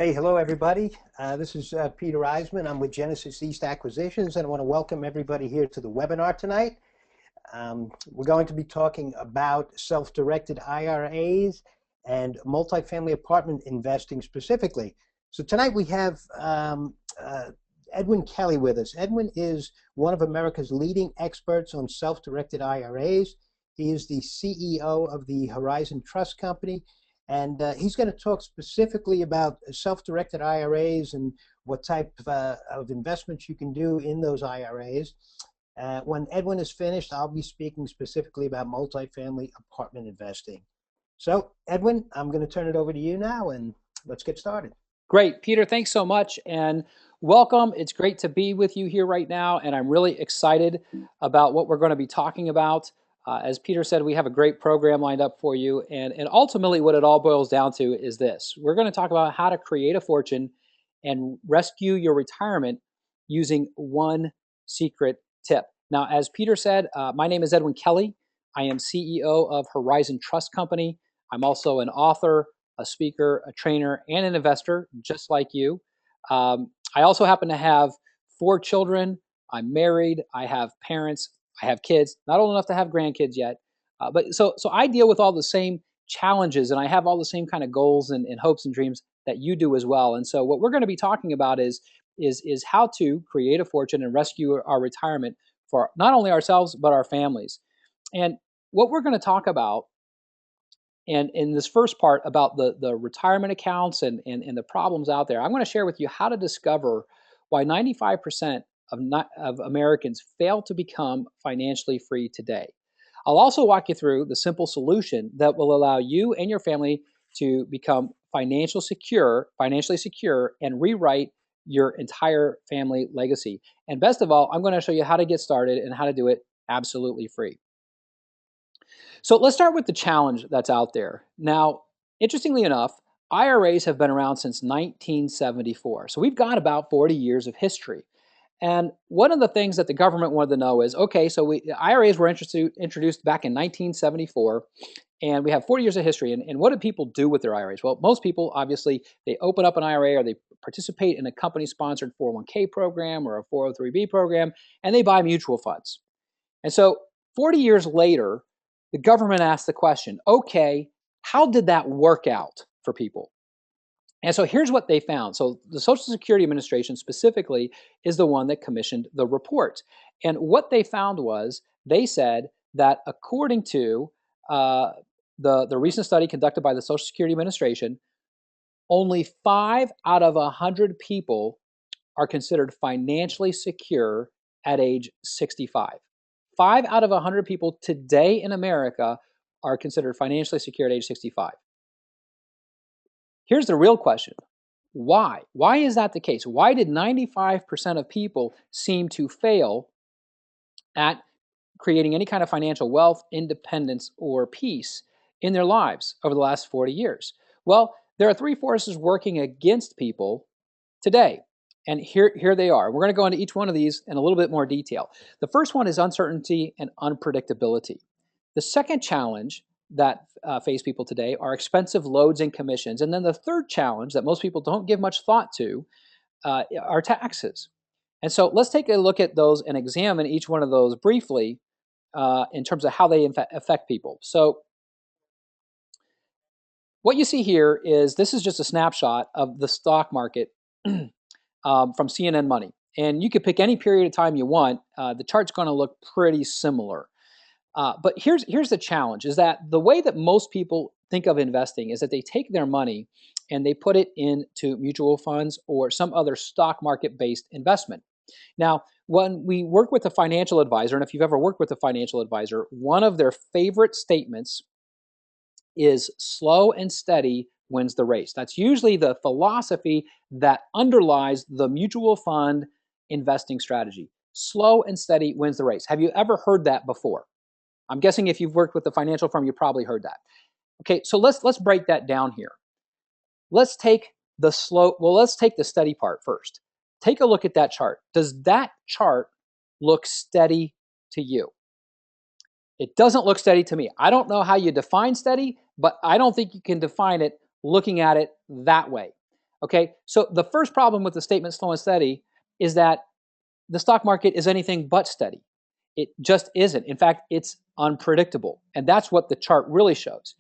Hey, hello everybody. This is Peter Eisman. I'm with Genesis East Acquisitions, and I want to welcome everybody here to the webinar tonight. We're going to be talking about self-directed IRAs and multifamily apartment investing specifically. So tonight we have Edwin Kelly with us. Edwin is one of America's leading experts on self-directed IRAs. He is the CEO of the Horizon Trust Company, and he's going to talk specifically about self-directed IRAs and what type of investments you can do in those IRAs. When Edwin is finished, I'll be speaking specifically about multifamily apartment investing. So, Edwin, I'm going to turn it over to you now, and let's get started. Great, Peter, thanks so much and welcome. It's great to be with you here right now, and I'm really excited about what we're going to be talking about. As Peter said, we have a great program lined up for you, and ultimately what it all boils down to is this. We're going to talk about how to create a fortune and rescue your retirement using one secret tip. Now, as Peter said, my name is Edwin Kelly. I am CEO of Horizon Trust Company. I'm also an author, a speaker, a trainer, and an investor, just like you. I also happen to have 4 children. I'm married. I have parents. I have kids. Not old enough to have grandkids yet, but I deal with all the same challenges, and I have all the same kind of goals and hopes and dreams that you do as well. And so, what we're going to be talking about is how to create a fortune and rescue our retirement for not only ourselves but our families. And what we're going to talk about and in this first part about the retirement accounts and the problems out there, I'm going to share with you how to discover why 95% of Americans fail to become financially free today. I'll also walk you through the simple solution that will allow you and your family to become financially secure, and rewrite your entire family legacy. And best of all, I'm going to show you how to get started and how to do it absolutely free. So let's start with the challenge that's out there. Now, interestingly enough, IRAs have been around since 1974. So we've got about 40 years of history. And one of the things that the government wanted to know is, okay, so IRAs were introduced back in 1974, and we have 40 years of history. And what do people do with their IRAs? Well, most people, obviously, they open up an IRA or they participate in a company-sponsored 401k program or a 403b program, and they buy mutual funds. And so 40 years later, the government asked the question, okay, how did that work out for people? And so here's what they found. So the Social Security Administration specifically is the one that commissioned the report. And what they found was they said that according to the recent study conducted by the Social Security Administration, only 5 out of 100 people are considered financially secure at age 65. 5 out of 100 people today in America are considered financially secure at age 65. Here's the real question. Why? Why is that the case? Why did 95% of people seem to fail at creating any kind of financial wealth, independence, or peace in their lives over the last 40 years? Well, there are 3 forces working against people today. And here they are. We're going to go into each one of these in a little bit more detail. The first one is uncertainty and unpredictability. The second challenge that face people today are expensive loads and commissions. And then the third challenge that most people don't give much thought to are taxes. And so let's take a look at those and examine each one of those briefly in terms of how they affect people. So what you see here is this is just a snapshot of the stock market from CNN Money. And you could pick any period of time you want. The chart's going to look pretty similar. But here's the challenge, is that the way that most people think of investing is that they take their money and they put it into mutual funds or some other stock market-based investment. Now, when we work with a financial advisor, and if you've ever worked with a financial advisor, one of their favorite statements is slow and steady wins the race. That's usually the philosophy that underlies the mutual fund investing strategy. Slow and steady wins the race. Have you ever heard that before? I'm guessing if you've worked with a financial firm, you probably heard that. Okay, so let's break that down here. Let's take the steady part first. Take a look at that chart. Does that chart look steady to you? It doesn't look steady to me. I don't know how you define steady, but I don't think you can define it looking at it that way. Okay, so the first problem with the statement slow and steady is that the stock market is anything but steady. It just isn't. In fact, it's unpredictable. And that's what the chart really shows.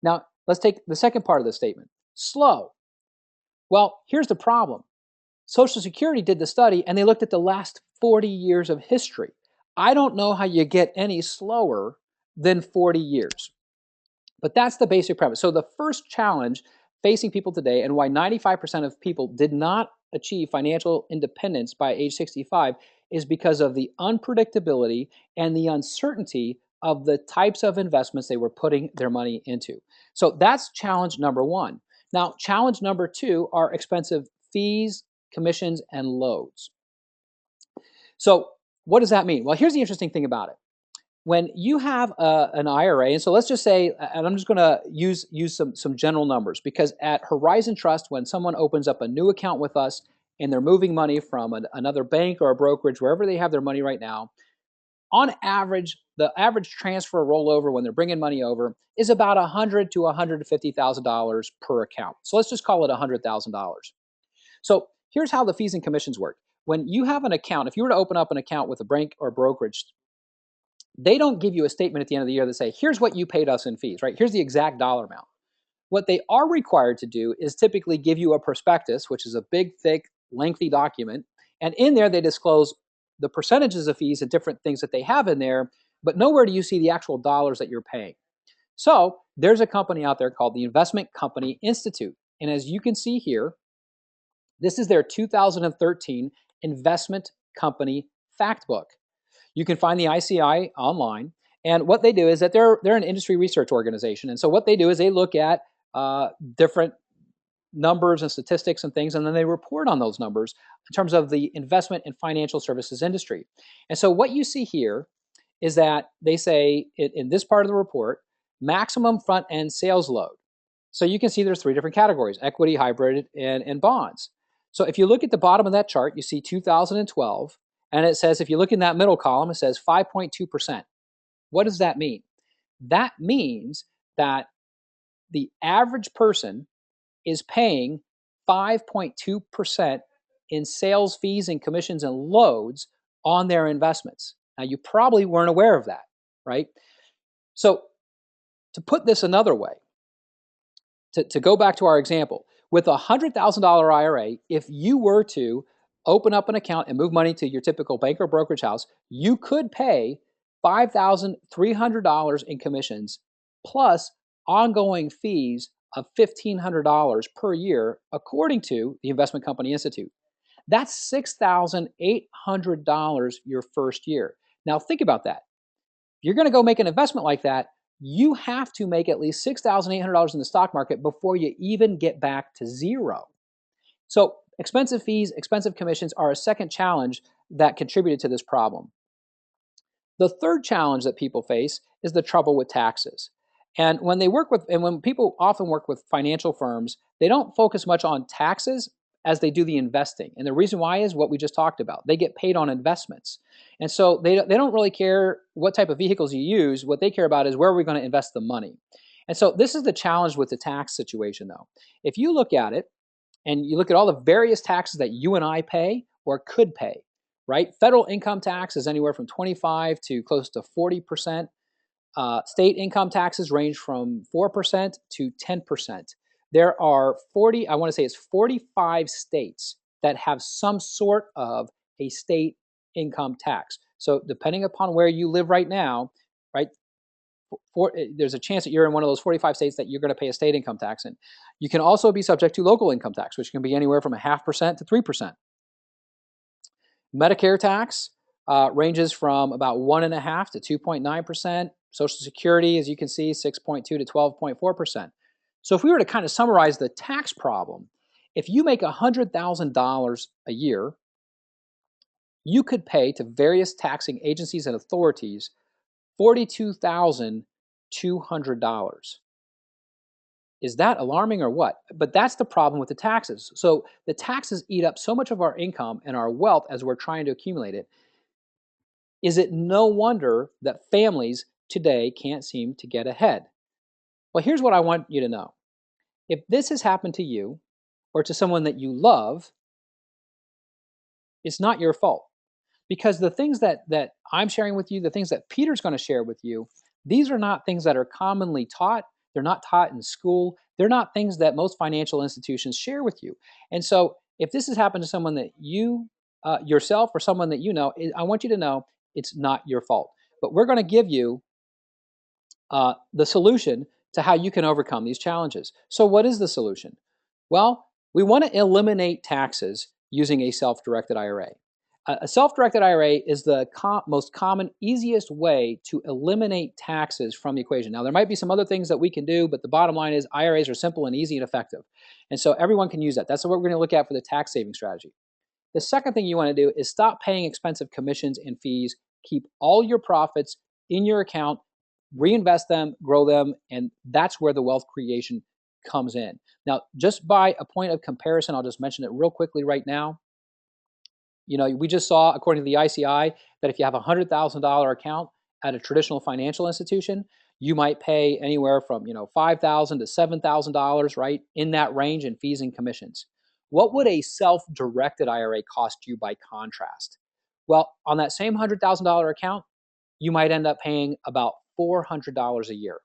Now, let's take the second part of the statement slow. Well, here's the problem Social Security did the study and they looked at the last 40 years of history. I don't know how you get any slower than 40 years. But that's the basic premise. So the first challenge facing people today and why 95% of people did not achieve financial independence by age 65 is because of the unpredictability and the uncertainty of the types of investments they were putting their money into. So that's challenge number one. Now, challenge number two are expensive fees, commissions, and loads. So what does that mean? Well, here's the interesting thing about it when you have an IRA, and so let's just say, and I'm just going to use some general numbers because at Horizon Trust, when someone opens up a new account with us and they're moving money from another bank or a brokerage, wherever they have their money right now, on average, the average transfer rollover when they're bringing money over is about $100,000 to $150,000 per account. So let's just call it $100,000. So here's how the fees and commissions work. When you have an account, if you were to open up an account with a bank or brokerage, they don't give you a statement at the end of the year that say, here's what you paid us in fees, right? Here's the exact dollar amount. What they are required to do is typically give you a prospectus, which is a big, thick, lengthy document. And in there, they disclose the percentages of fees and different things that they have in there, but nowhere do you see the actual dollars that you're paying. So there's a company out there called the Investment Company Institute. And as you can see here, this is their 2013 Investment Company Fact Book. You can find the ICI online. And what they do is that they're an industry research organization. And so what they do is they look at different numbers and statistics and things, and then they report on those numbers in terms of the investment and financial services industry. And so what you see here is that they say in this part of the report, maximum front end sales load. So you can see there's three different categories: equity, hybrid, and bonds. So if you look at the bottom of that chart, you see 2012, and it says, if you look in that middle column, it says 5.2%. What does that mean? That means that the average person is paying 5.2% in sales fees and commissions and loads on their investments. Now, you probably weren't aware of that, right? So to put this another way, to go back to our example, with a $100,000 IRA, if you were to open up an account and move money to your typical bank or brokerage house, you could pay $5,300 in commissions plus ongoing fees of $1,500 per year, according to the Investment Company Institute. That's $6,800 your first year. Now, think about that. If you're going to go make an investment like that, you have to make at least $6,800 in the stock market before you even get back to zero. So expensive fees, expensive commissions are a second challenge that contributed to this problem. The third challenge that people face is the trouble with taxes. And when people often work with financial firms, they don't focus much on taxes as they do the investing. And the reason why is what we just talked about. They get paid on investments. And so they don't really care what type of vehicles you use. What they care about is where are we going to invest the money. And so this is the challenge with the tax situation, though. If you look at it and you look at all the various taxes that you and I pay or could pay, right? Federal income tax is anywhere from 25 to close to 40%. State income taxes range from 4% to 10%. There are 45 states that have some sort of a state income tax. So depending upon where you live right now, right, there's a chance that you're in one of those 45 states that you're going to pay a state income tax in. You can also be subject to local income tax, which can be anywhere from 0.5% to 3%. Medicare tax ranges from about 1.5% to 2.9%. Social Security, as you can see, 6.2 to 12.4%. So if we were to kind of summarize the tax problem, if you make $100,000 a year, you could pay to various taxing agencies and authorities $42,200. Is that alarming or what? But that's the problem with the taxes. So the taxes eat up so much of our income and our wealth as we're trying to accumulate it. Is it no wonder that families today can't seem to get ahead? Well, here's what I want you to know. If this has happened to you, or to someone that you love, it's not your fault. Because the things that I'm sharing with you, the things that Peter's going to share with you, these are not things that are commonly taught. They're not taught in school. They're not things that most financial institutions share with you. And so, if this has happened to someone that you yourself or someone that you know, I want you to know it's not your fault. But we're going to give you the solution to how you can overcome these challenges. So, what is the solution? Well, we want to eliminate taxes using a self-directed IRA. A self-directed IRA is the most common, easiest way to eliminate taxes from the equation. Now, there might be some other things that we can do, but the bottom line is IRAs are simple and easy and effective. And so everyone can use that. That's what we're going to look at for the tax saving strategy. The second thing you want to do is stop paying expensive commissions and fees. Keep all your profits in your account, reinvest them, grow them, and that's where the wealth creation comes in. Now, just by a point of comparison, I'll just mention it real quickly right now. You know, we just saw, according to the ICI, that if you have a $100,000 account at a traditional financial institution, you might pay anywhere from, $5,000 to $7,000, right, in that range in fees and commissions. What would a self-directed IRA cost you by contrast? Well, on that same $100,000 account, you might end up paying about $400 a year.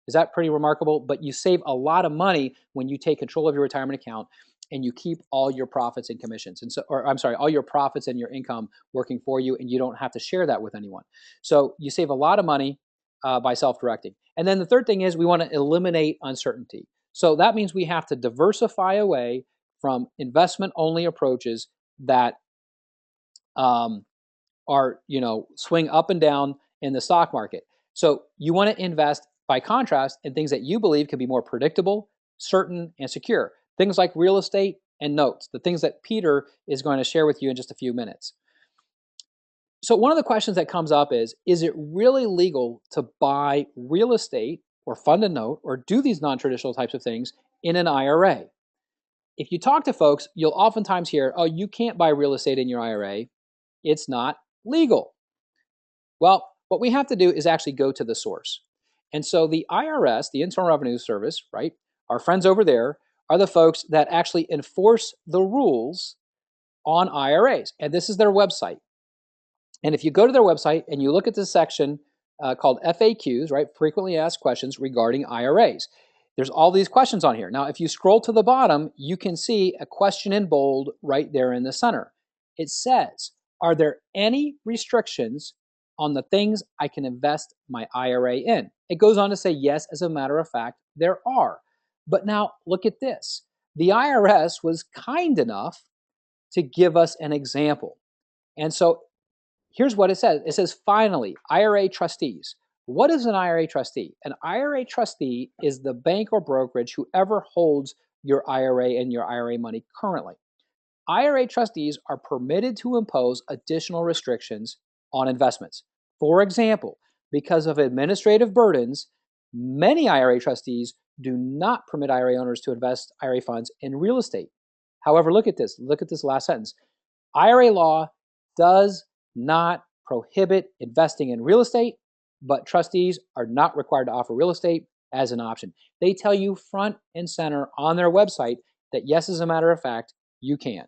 Is that pretty remarkable? But you save a lot of money when you take control of your retirement account and you keep all your profits and commissions. And so, or I'm sorry, all your profits and your income working for you, and you don't have to share that with anyone. So you save a lot of money by self-directing. And then the third thing is we want to eliminate uncertainty. So that means we have to diversify away from investment-only approaches that are, swing up and down in the stock market. So you want to invest, by contrast, in things that you believe can be more predictable, certain, and secure. Things like real estate and notes, the things that Peter is going to share with you in just a few minutes. So one of the questions that comes up is it really legal to buy real estate or fund a note or do these non-traditional types of things in an IRA? If you talk to folks, you'll oftentimes hear, oh, you can't buy real estate in your IRA. It's not legal. Well, what we have to do is actually go to the source. And so the IRS, the Internal Revenue Service, right, our friends over there are the folks that actually enforce the rules on IRAs. And this is their website. And if you go to their website and you look at this section called FAQs, right, frequently asked questions regarding IRAs, there's all these questions on here. Now, if you scroll to the bottom, you can see a question in bold right there in the center. It says, are there any restrictions on the things I can invest my IRA in? It goes on to say, yes, as a matter of fact, there are. But now look at this. The IRS was kind enough to give us an example. And so here's what it says. It says, finally, IRA trustees. What is an IRA trustee? An IRA trustee is the bank or brokerage, whoever holds your IRA and your IRA money currently. IRA trustees are permitted to impose additional restrictions on investments. For example, because of administrative burdens, many IRA trustees do not permit IRA owners to invest IRA funds in real estate. However, look at this. Look at this last sentence. IRA law does not prohibit investing in real estate, but trustees are not required to offer real estate as an option. They tell you front and center on their website that yes, as a matter of fact, you can.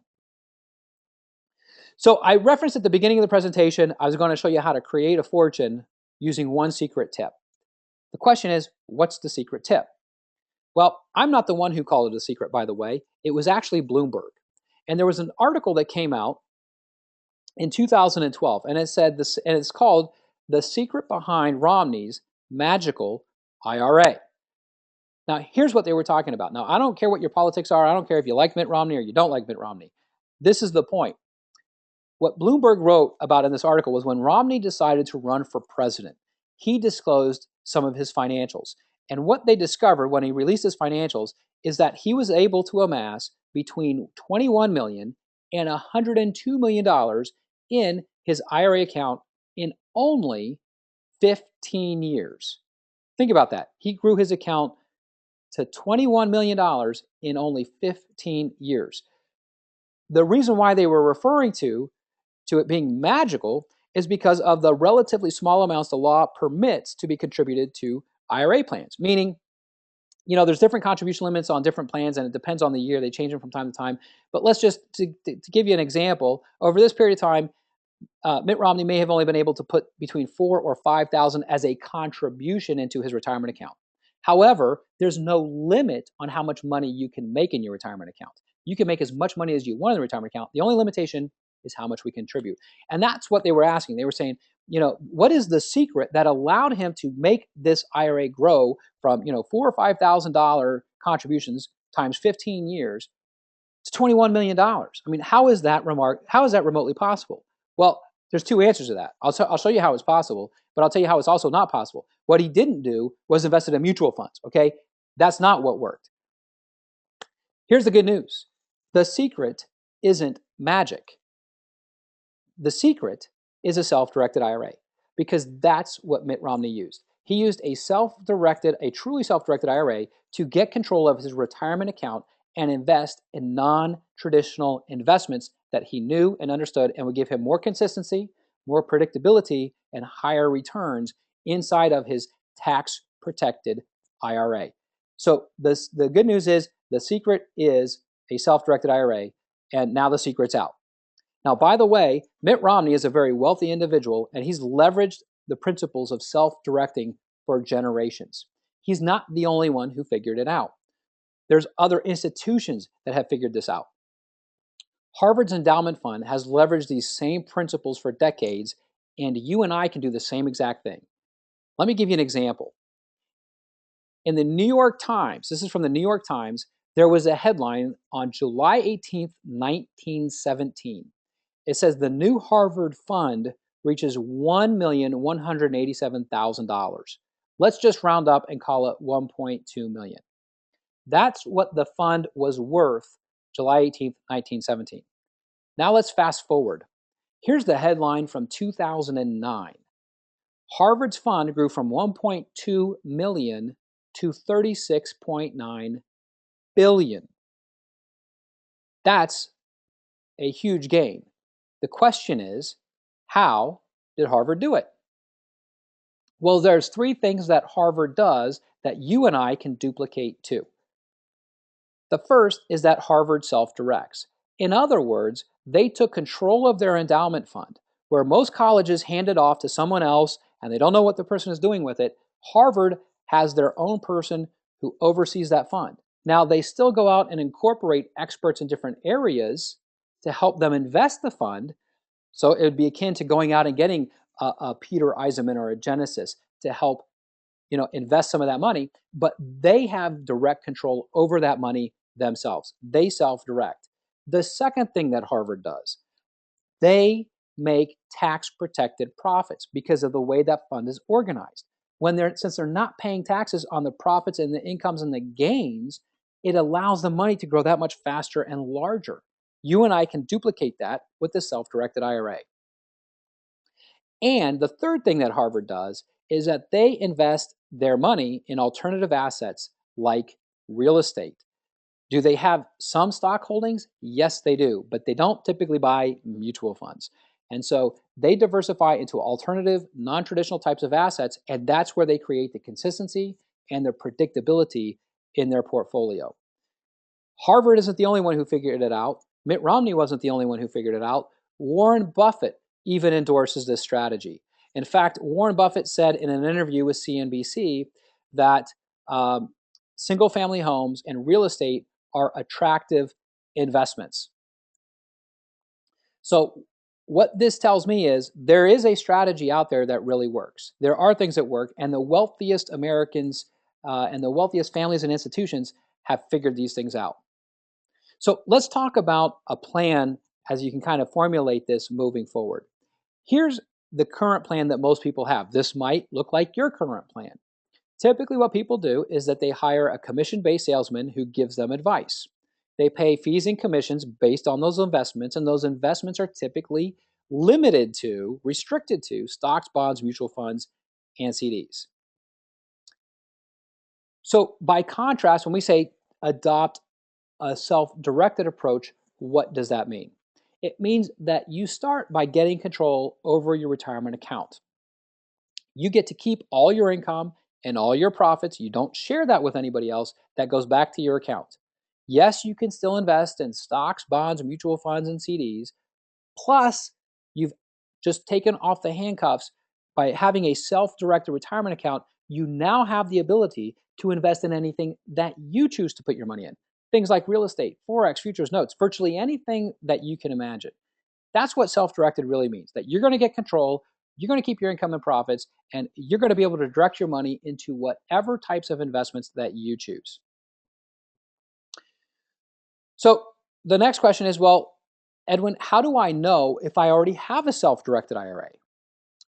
So I referenced at the beginning of the presentation, I was going to show you how to create a fortune using one secret tip. The question is, what's the secret tip? Well, I'm not the one who called it a secret, by the way. It was actually Bloomberg. And there was an article that came out in 2012, and it said this, and it's called "The Secret Behind Romney's Magical IRA." Now, here's what they were talking about. Now, I don't care what your politics are. I don't care if you like Mitt Romney or you don't like Mitt Romney. This is the point. What Bloomberg wrote about in this article was when Romney decided to run for president, he disclosed some of his financials. And what they discovered when he released his financials is that he was able to amass between $21 million and $102 million in his IRA account in only 15 years. Think about that. He grew his account to $21 million in only 15 years. The reason why they were referring to it being magical is because of the relatively small amounts the law permits to be contributed to IRA plans. Meaning, there's different contribution limits on different plans, and it depends on the year. They change them from time to time. But let's just, to give you an example, over this period of time, Mitt Romney may have only been able to put between 4,000 or 5,000 as a contribution into his retirement account. However, there's no limit on how much money you can make in your retirement account. You can make as much money as you want in the retirement account. The only limitation is how much we contribute. And that's what they were asking. They were saying, what is the secret that allowed him to make this IRA grow from, $4,000 or $5,000 contributions times 15 years to $21 million? I mean, how is that remotely possible? Well, there's two answers to that. I'll show you how it's possible, but I'll tell you how it's also not possible. What he didn't do was invested in mutual funds, okay? That's not what worked. Here's the good news. The secret isn't magic. The secret is a self-directed IRA, because that's what Mitt Romney used. He used a truly self-directed IRA to get control of his retirement account and invest in non-traditional investments that he knew and understood and would give him more consistency, more predictability, and higher returns inside of his tax-protected IRA. So the good news is the secret is a self-directed IRA, and now the secret's out. Now, by the way, Mitt Romney is a very wealthy individual, and he's leveraged the principles of self-directing for generations. He's not the only one who figured it out. There's other institutions that have figured this out. Harvard's endowment fund has leveraged these same principles for decades, and you and I can do the same exact thing. Let me give you an example. In the New York Times, this is from the New York Times, there was a headline on July 18th, 1917. It says the new Harvard fund reaches $1,187,000. Let's just round up and call it 1.2 million. That's what the fund was worth July 18th, 1917. Now let's fast forward. Here's the headline from 2009. Harvard's fund grew from 1.2 million to 36.9 billion. That's a huge gain. The question is, how did Harvard do it? Well, there's three things that Harvard does that you and I can duplicate too. The first is that Harvard self-directs. In other words, they took control of their endowment fund. Where most colleges hand it off to someone else and they don't know what the person is doing with it, Harvard has their own person who oversees that fund. Now, they still go out and incorporate experts in different areas to help them invest the fund. So it would be akin to going out and getting a Peter Eisenman or a Genesis to help invest some of that money, but they have direct control over that money themselves. They self-direct. The second thing that Harvard does, they make tax-protected profits because of the way that fund is organized. Since they're not paying taxes on the profits and the incomes and the gains, it allows the money to grow that much faster and larger. You and I can duplicate that with the self-directed IRA. And the third thing that Harvard does is that they invest their money in alternative assets like real estate. Do they have some stock holdings? Yes, they do, but they don't typically buy mutual funds. And so they diversify into alternative, non-traditional types of assets, and that's where they create the consistency and the predictability in their portfolio. Harvard isn't the only one who figured it out. Mitt Romney wasn't the only one who figured it out. Warren Buffett even endorses this strategy. In fact, Warren Buffett said in an interview with CNBC that single-family homes and real estate are attractive investments. So what this tells me is there is a strategy out there that really works. There are things that work, and the wealthiest Americans and the wealthiest families and institutions have figured these things out. So let's talk about a plan as you can kind of formulate this moving forward. Here's the current plan that most people have. This might look like your current plan. Typically what people do is that they hire a commission-based salesman who gives them advice. They pay fees and commissions based on those investments, and those investments are typically restricted to stocks, bonds, mutual funds, and CDs. So by contrast, when we say adopt a self-directed approach, what does that mean? It means that you start by getting control over your retirement account. You get to keep all your income and all your profits, you don't share that with anybody else, that goes back to your account. Yes, you can still invest in stocks, bonds, mutual funds, and CDs. Plus, you've just taken off the handcuffs by having a self-directed retirement account. You now have the ability to invest in anything that you choose to put your money in. Things like real estate, Forex, futures, notes, virtually anything that you can imagine. That's what self-directed really means, that you're going to get control, you're going to keep your income and profits, and you're going to be able to direct your money into whatever types of investments that you choose. So the next question is, well, Edwin, how do I know if I already have a self-directed IRA?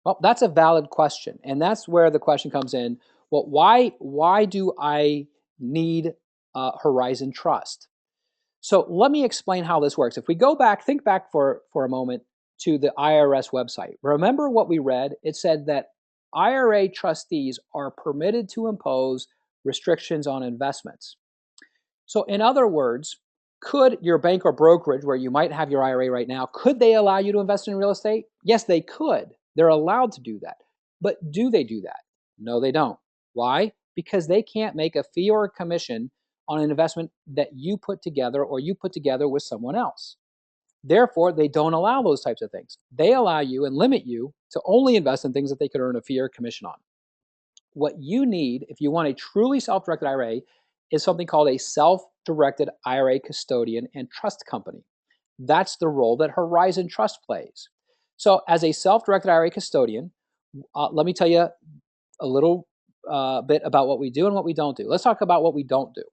Well, that's a valid question. And that's where the question comes in. Well, why do I need Horizon Trust? So let me explain how this works. If we go back, think back for a moment to the IRS website. Remember what we read? It said that IRA trustees are permitted to impose restrictions on investments. So in other words, could your bank or brokerage, where you might have your IRA right now, could they allow you to invest in real estate? Yes, they could. They're allowed to do that. But do they do that? No, they don't. Why? Because they can't make a fee or a commission on an investment that you put together or you put together with someone else. Therefore, they don't allow those types of things. They allow you and limit you to only invest in things that they could earn a fee or commission on. What you need, if you want a truly self-directed IRA, is something called a self-directed IRA custodian and trust company. That's the role that Horizon Trust plays. So as a self-directed IRA custodian, let me tell you a little bit about what we do and what we don't do. Let's talk about what we don't do.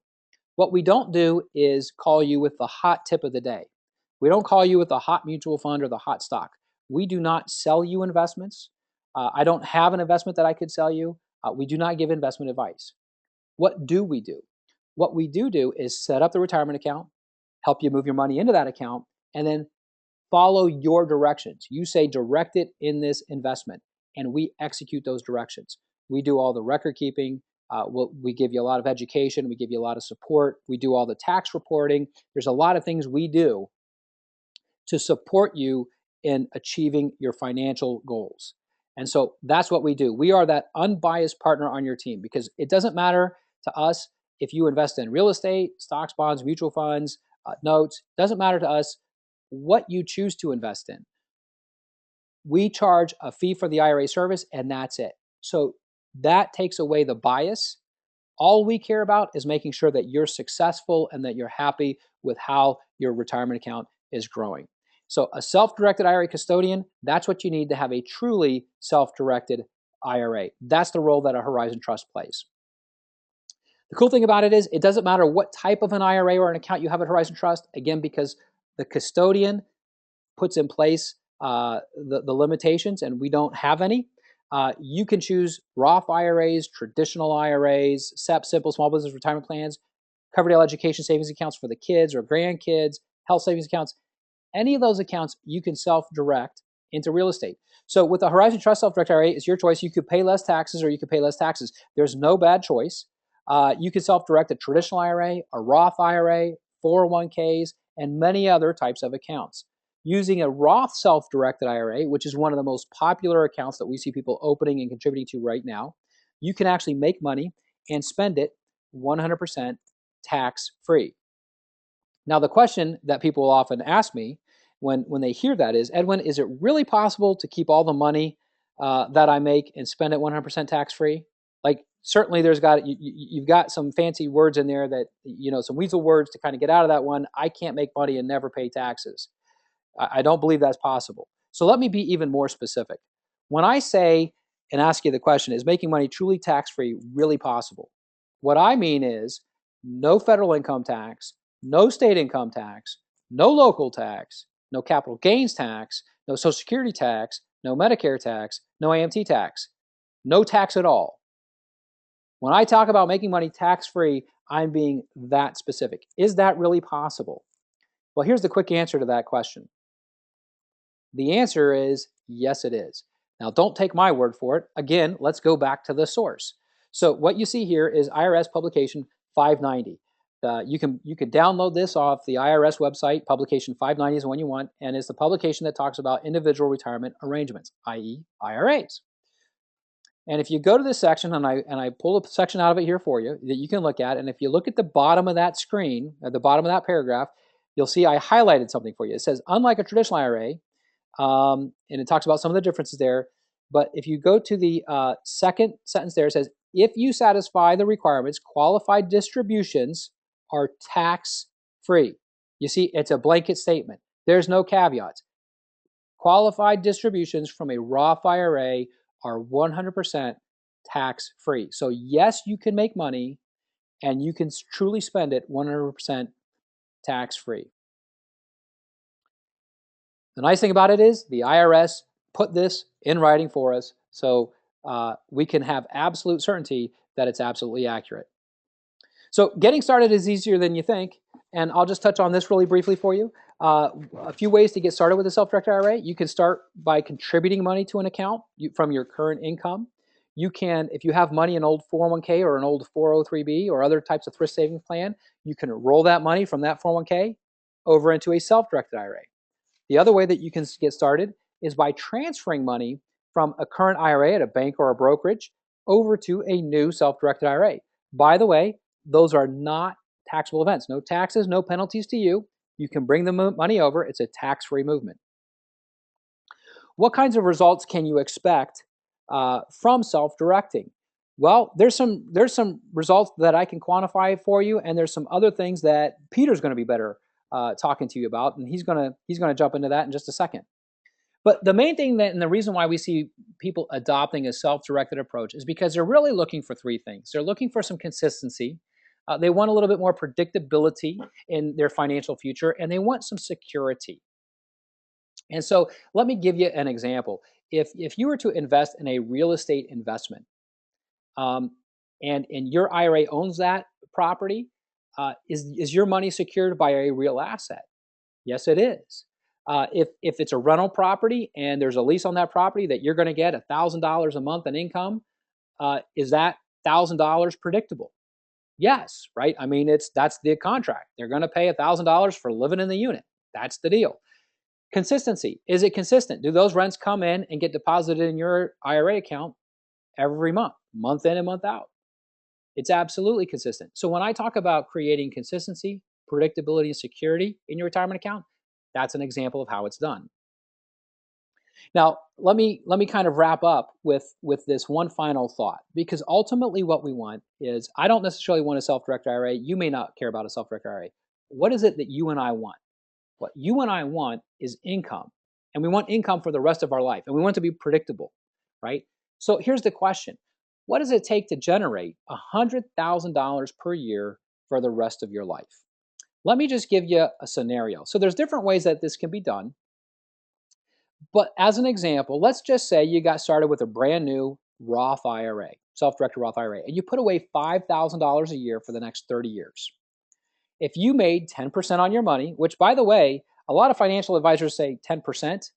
What we don't do is call you with the hot tip of the day. We don't call you with the hot mutual fund or the hot stock. We do not sell you investments. I don't have an investment that I could sell you. We do not give investment advice. What do we do? What we do is set up the retirement account, help you move your money into that account, and then follow your directions. You say direct it in this investment, and we execute those directions. We do all the record keeping. We give you a lot of education. We give you a lot of support. We do all the tax reporting. There's a lot of things we do to support you in achieving your financial goals. And so that's what we do. We are that unbiased partner on your team, because it doesn't matter to us if you invest in real estate, stocks, bonds, mutual funds, notes. It doesn't matter to us what you choose to invest in. We charge a fee for the IRA service, and that's it. So that takes away the bias. All we care about is making sure that you're successful and that you're happy with how your retirement account is growing. So a self-directed IRA custodian, that's what you need to have a truly self-directed IRA. That's the role that a Horizon Trust plays. The cool thing about it is it doesn't matter what type of an IRA or an account you have at Horizon Trust, again, because the custodian puts in place the limitations, and we don't have any. You can choose Roth IRAs, traditional IRAs, SEP, simple small business retirement plans, Coverdell education savings accounts for the kids or grandkids, health savings accounts. Any of those accounts you can self-direct into real estate. So with the Horizon Trust self-direct IRA, it's your choice. You could pay less taxes or you could pay less taxes. There's no bad choice. You can self-direct a traditional IRA, a Roth IRA, 401ks, and many other types of accounts. Using a Roth self-directed IRA, which is one of the most popular accounts that we see people opening and contributing to right now, you can actually make money and spend it 100% tax-free. Now, the question that people will often ask me when they hear that is, Edwin, is it really possible to keep all the money that I make and spend it 100% tax-free? Like, certainly you've got some fancy words in there that, some weasel words to kind of get out of that one. I can't make money and never pay taxes. I don't believe that's possible. So let me be even more specific. When I say and ask you the question, is making money truly tax-free really possible? What I mean is no federal income tax, no state income tax, no local tax, no capital gains tax, no Social Security tax, no Medicare tax, no AMT tax, no tax at all. When I talk about making money tax-free, I'm being that specific. Is that really possible? Well, here's the quick answer to that question. The answer is yes, it is. Now, don't take my word for it. Again, let's go back to the source. So what you see here is IRS publication 590. You can download this off the IRS website. Publication 590 is the one you want, and it's the publication that talks about individual retirement arrangements, i.e. IRAs. And if you go to this section, and I pull a section out of it here for you that you can look at, and if you look at the bottom of that screen, at the bottom of that paragraph, you'll see I highlighted something for you. It says, unlike a traditional IRA, and it talks about some of the differences there. But if you go to the second sentence there, it says, if you satisfy the requirements, qualified distributions are tax-free. You see, it's a blanket statement. There's no caveats. Qualified distributions from a Roth IRA are 100% tax-free. So yes, you can make money and you can truly spend it 100% tax-free. The nice thing about it is the IRS put this in writing for us, so we can have absolute certainty that it's absolutely accurate. So getting started is easier than you think, and I'll just touch on this really briefly for you. A few ways to get started with a self-directed IRA. You can start by contributing money to an account from your current income. You can, if you have money in an old 401k or an old 403b or other types of thrift savings plan, you can roll that money from that 401k over into a self-directed IRA. The other way that you can get started is by transferring money from a current IRA at a bank or a brokerage over to a new self-directed IRA. By the way, those are not taxable events. No taxes, no penalties to you. You can bring the money over. It's a tax-free movement. What kinds of results can you expect from self-directing? Well, there's some results that I can quantify for you, and there's some other things that Peter's going to be better talking to you about, and he's gonna jump into that in just a second. But the main thing and the reason why we see people adopting a self-directed approach is because they're really looking for three things. They're looking for some consistency. They want a little bit more predictability in their financial future, and they want some security. And so let me give you an example. If you were to invest in a real estate investment, and your IRA owns that property, is your money secured by a real asset? Yes, it is. If it's a rental property and there's a lease on that property that you're going to get $1,000 a month in income, is that $1,000 predictable? Yes, right? I mean, that's the contract. They're going to pay $1,000 for living in the unit. That's the deal. Consistency. Is it consistent? Do those rents come in and get deposited in your IRA account every month in and month out? It's absolutely consistent. So when I talk about creating consistency, predictability, and security in your retirement account, that's an example of how it's done. Now, let me kind of wrap up with this one final thought, because ultimately what we want is, I don't necessarily want a self-directed IRA. You may not care about a self-directed IRA. What is it that you and I want? What you and I want is income, and we want income for the rest of our life, and we want it to be predictable, right? So here's the question. What does it take to generate $100,000 per year for the rest of your life? Let me just give you a scenario. So there's different ways that this can be done. But as an example, let's just say you got started with a brand new Roth IRA, self-directed Roth IRA, and you put away $5,000 a year for the next 30 years. If you made 10% on your money, which, by the way, a lot of financial advisors say 10%,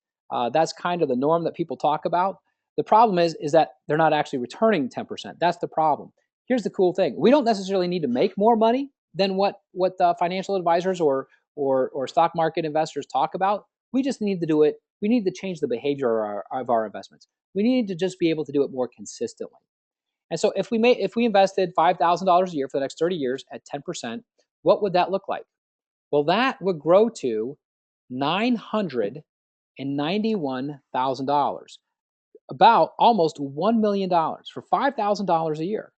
that's kind of the norm that people talk about. The problem is that they're not actually returning 10%. That's the problem. Here's the cool thing. We don't necessarily need to make more money than what the financial advisors or stock market investors talk about. We just need to do it. We need to change the behavior of our investments. We need to just be able to do it more consistently. And so if we invested $5,000 a year for the next 30 years at 10%, what would that look like? Well, that would grow to $991,000, about almost $1 million for $5,000 a year.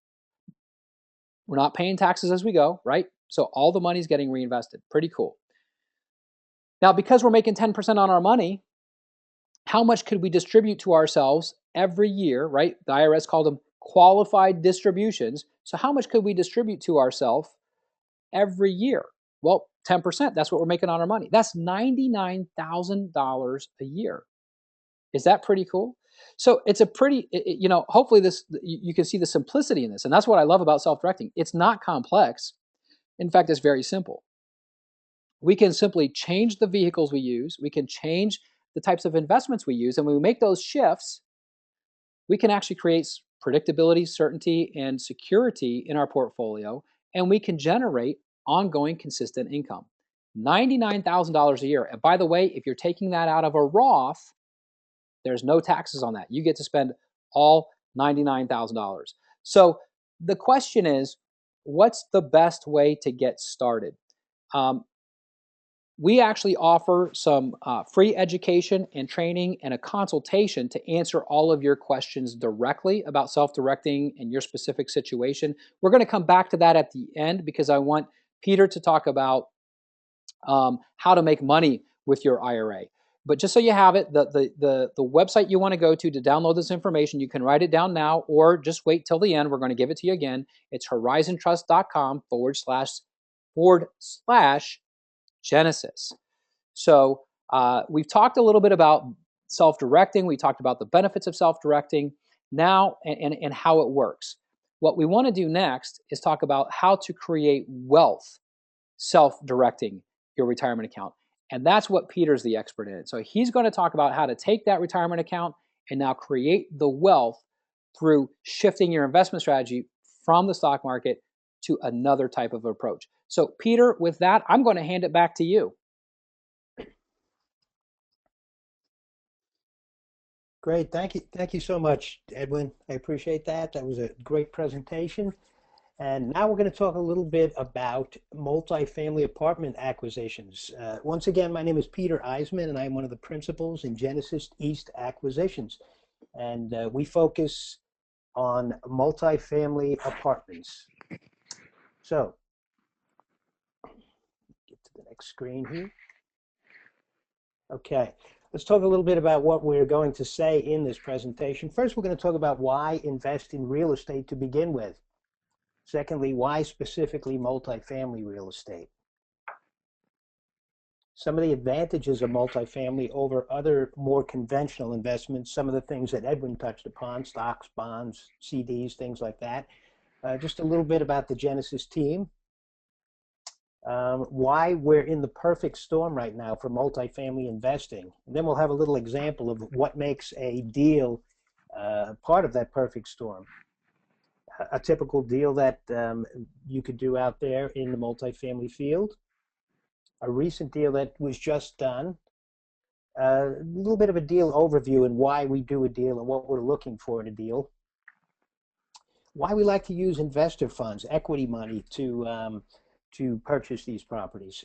We're not paying taxes as we go, right? So all the money's getting reinvested. Pretty cool. Now, because we're making 10% on our money, how much could we distribute to ourselves every year, right? The IRS called them qualified distributions. So how much could we distribute to ourselves every year? Well, 10%, that's what we're making on our money. That's $99,000 a year. Is that pretty cool? So it's a pretty, hopefully you can see the simplicity in this. And that's what I love about self-directing. It's not complex. In fact, it's very simple. We can simply change the vehicles we use. We can change the types of investments we use. And when we make those shifts, we can actually create predictability, certainty, and security in our portfolio. And we can generate ongoing consistent income. $99,000 a year. And by the way, if you're taking that out of a Roth, there's no taxes on that. You get to spend all $99,000. So the question is, what's the best way to get started? We actually offer some free education and training and a consultation to answer all of your questions directly about self-directing and your specific situation. We're going to come back to that at the end because I want Peter to talk about how to make money with your IRA. But just so you have it, the website you want to go to download this information, you can write it down now or just wait till the end. We're going to give it to you again. It's horizontrust.com/Genesis. So we've talked a little bit about self-directing. We talked about the benefits of self-directing now and how it works. What we want to do next is talk about how to create wealth self-directing your retirement account. And that's what Peter's the expert in. So he's going to talk about how to take that retirement account and now create the wealth through shifting your investment strategy from the stock market to another type of approach. So Peter, with that, I'm going to hand it back to you. Great. Thank you so much, Edwin. I appreciate that. That was a great presentation. And now we're going to talk a little bit about multifamily apartment acquisitions. Once again, my name is Peter Eisman, and I'm one of the principals in Genesis East Acquisitions. And we focus on multifamily apartments. So, get to the next screen here. Okay, let's talk a little bit about what we're going to say in this presentation. First, we're going to talk about why invest in real estate to begin with. Secondly, why specifically multifamily real estate? Some of the advantages of multifamily over other more conventional investments, some of the things that Edwin touched upon, stocks, bonds, CDs, things like that. Just a little bit about the Genesis team. Why we're in the perfect storm right now for multifamily investing. And then we'll have a little example of what makes a deal part of that perfect storm. A typical deal that you could do out there in the multifamily field. A recent deal that was just done. A little bit of a deal overview and why we do a deal and what we're looking for in a deal. Why we like to use investor funds, equity money to purchase these properties.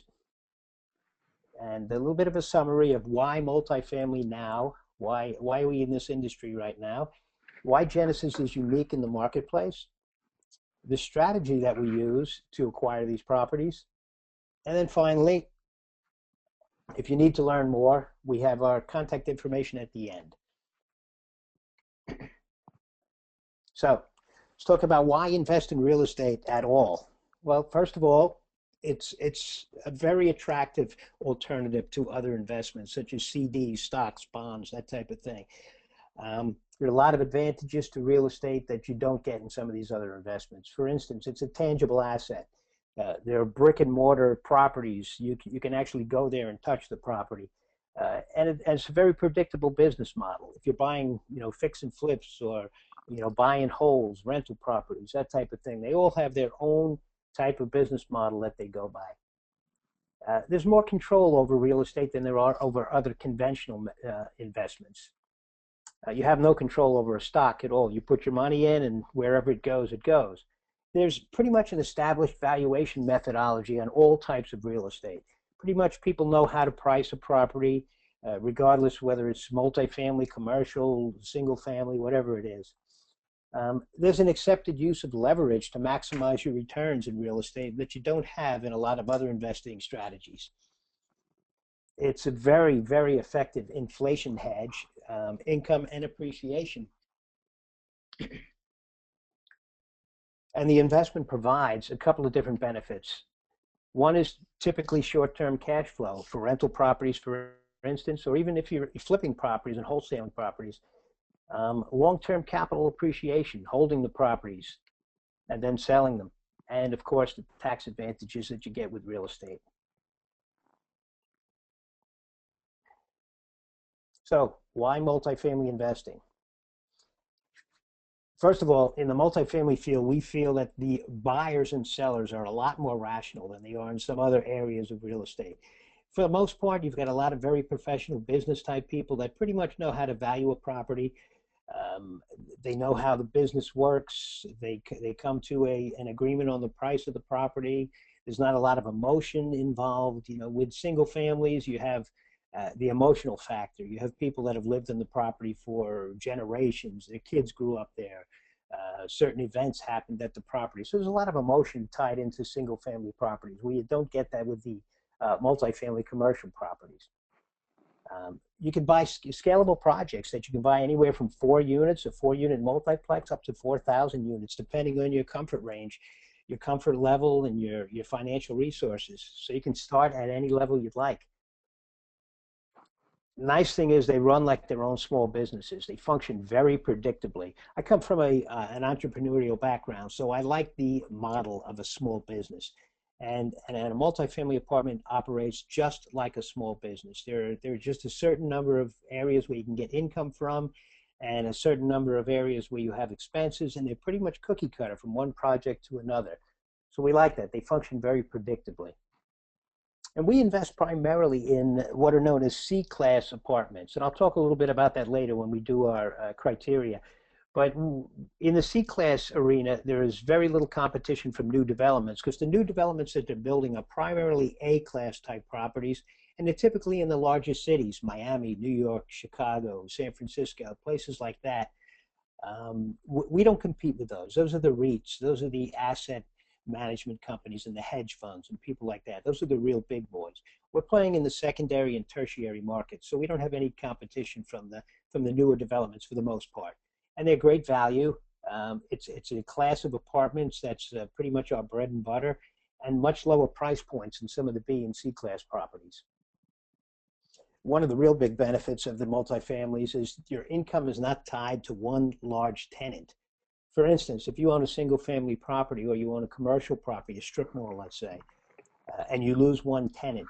And a little bit of a summary of why multifamily now, why are we in this industry right now, why Genesis is unique in the marketplace, the strategy that we use to acquire these properties, and then finally, if you need to learn more, we have our contact information at the end. So let's talk about why invest in real estate at all. Well, first of all, it's a very attractive alternative to other investments such as CDs, stocks, bonds, that type of thing. There are a lot of advantages to real estate that you don't get in some of these other investments. For instance, it's a tangible asset. There are brick and mortar properties. You can actually go there and touch the property. And it's a very predictable business model. If you're buying, fix and flips or, buying wholes, rental properties, that type of thing, they all have their own type of business model that they go by. There's more control over real estate than there are over other conventional investments. You have no control over a stock at all. You put your money in and wherever it goes, it goes. There's pretty much an established valuation methodology on all types of real estate. Pretty much people know how to price a property, regardless whether it's multifamily, commercial, single family, whatever it is. There's an accepted use of leverage to maximize your returns in real estate that you don't have in a lot of other investing strategies. It's a very, very effective inflation hedge, income and appreciation. And the investment provides a couple of different benefits. One is typically short-term cash flow for rental properties, for instance, or even if you're flipping properties and wholesaling properties. Long-term capital appreciation, holding the properties and then selling them. And of course, the tax advantages that you get with real estate. So why multifamily investing? First of all, in the multifamily field, we feel that the buyers and sellers are a lot more rational than they are in some other areas of real estate. For the most part, you've got a lot of very professional business type people that pretty much know how to value a property. They know how the business works. They come to an agreement on the price of the property. There's not a lot of emotion involved. You know, with single families, you have the emotional factor. You have people that have lived in the property for generations. Their kids grew up there. Certain events happened at the property. So there's a lot of emotion tied into single family properties where you don't get that with the multifamily commercial properties. You can buy scalable projects that you can buy anywhere from 4 units, a 4-unit multiplex, up to 4,000 units, depending on your comfort range, your comfort level, and your financial resources. So you can start at any level you'd like. Nice thing is they run like their own small businesses. They function very predictably. I come from an entrepreneurial background, so I like the model of a small business. And a multifamily apartment operates just like a small business. There are just a certain number of areas where you can get income from, and a certain number of areas where you have expenses, and they're pretty much cookie cutter from one project to another. So we like that. They function very predictably. And we invest primarily in what are known as C-class apartments. And I'll talk a little bit about that later when we do our criteria. But in the C-class arena, there is very little competition from new developments because the new developments that they're building are primarily A-class type properties, and they're typically in the largest cities, Miami, New York, Chicago, San Francisco, places like that. We don't compete with those. Those are the REITs. Those are the asset management companies and the hedge funds and people like that. Those are the real big boys. We're playing in the secondary and tertiary markets, so we don't have any competition from the newer developments for the most part. And they're great value. It's a class of apartments that's pretty much our bread and butter, and much lower price points than some of the B and C class properties. One of the real big benefits of the multifamilies is your income is not tied to one large tenant. For instance, if you own a single family property or you own a commercial property, a strip mall, let's say, and you lose one tenant,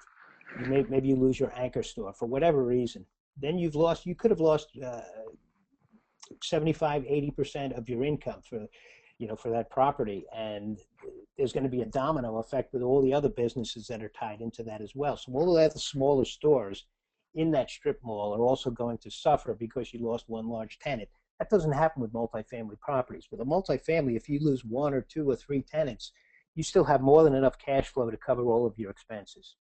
maybe you lose your anchor store for whatever reason, then you could have lost 75–80% of your income for that property, and there's going to be a domino effect with all the other businesses that are tied into that as well. So all of the smaller stores in that strip mall are also going to suffer because you lost one large tenant. That doesn't happen with multifamily properties. With a multifamily, if you lose 1 or 2 or 3 tenants, you still have more than enough cash flow to cover all of your expenses.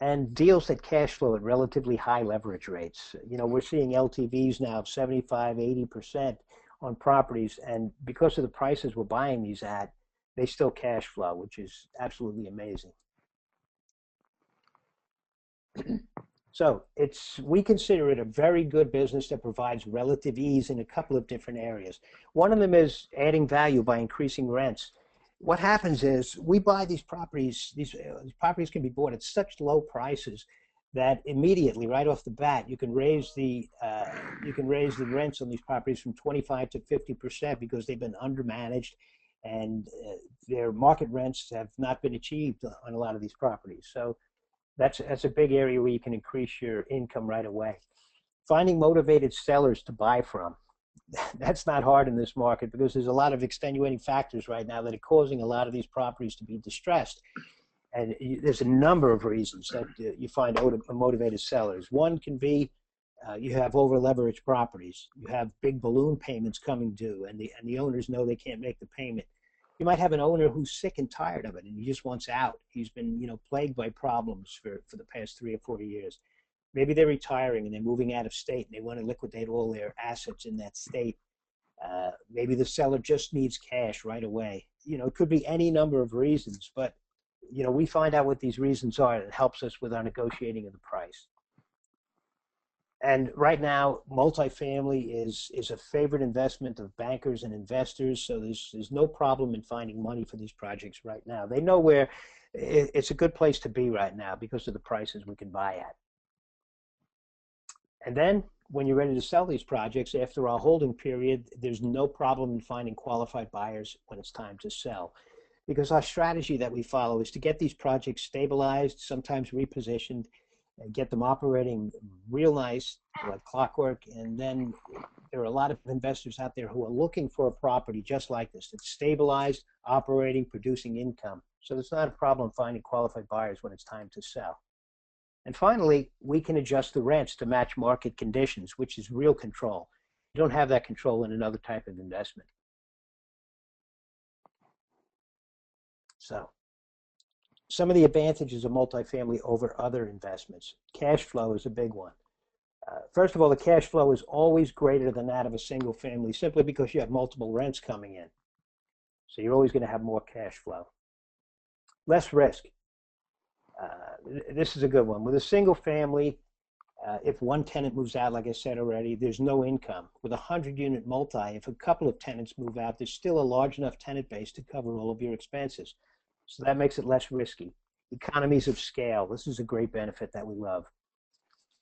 And deals that cash flow at relatively high leverage rates. You know, we're seeing LTVs now of 75–80% on properties, and because of the prices we're buying these at, they still cash flow, which is absolutely amazing. So we consider it a very good business that provides relative ease in a couple of different areas. One of them is adding value by increasing rents. What happens is we buy these properties. These properties can be bought at such low prices that immediately, right off the bat, you can raise the rents on these properties from 25 to 50% because they've been undermanaged, and their market rents have not been achieved on a lot of these properties. So that's a big area where you can increase your income right away. Finding motivated sellers to buy from. That's not hard in this market because there's a lot of extenuating factors right now that are causing a lot of these properties to be distressed. And there's a number of reasons that you find motivated sellers. One can be you have over-leveraged properties. You have big balloon payments coming due, and the owners know they can't make the payment. You might have an owner who's sick and tired of it, and he just wants out. He's been, plagued by problems for the past 3 or 4 years. Maybe they're retiring and they're moving out of state and they want to liquidate all their assets in that state. Maybe the seller just needs cash right away. It could be any number of reasons, but we find out what these reasons are, and it helps us with our negotiating of the price. And right now, multifamily is a favorite investment of bankers and investors, so there's no problem in finding money for these projects right now. They know where it's a good place to be right now because of the prices we can buy at. And then when you're ready to sell these projects after our holding period, there's no problem in finding qualified buyers when it's time to sell. Because our strategy that we follow is to get these projects stabilized, sometimes repositioned, and get them operating real nice, like clockwork. And then there are a lot of investors out there who are looking for a property just like this, that's stabilized, operating, producing income. So it's not a problem finding qualified buyers when it's time to sell. And finally, we can adjust the rents to match market conditions, which is real control. don't have that control in another type of investment. So some of the advantages of multifamily over other investments. Cash flow is a big one. First of all, the cash flow is always greater than that of a single family simply because you have multiple rents coming in. So you're always going to have more cash flow. Less risk. This is a good one. With a single family, if one tenant moves out, like I said already, there's no income. With a 100-unit multi, if a couple of tenants move out, there's still a large enough tenant base to cover all of your expenses. So that makes it less risky. Economies of scale. This is a great benefit that we love.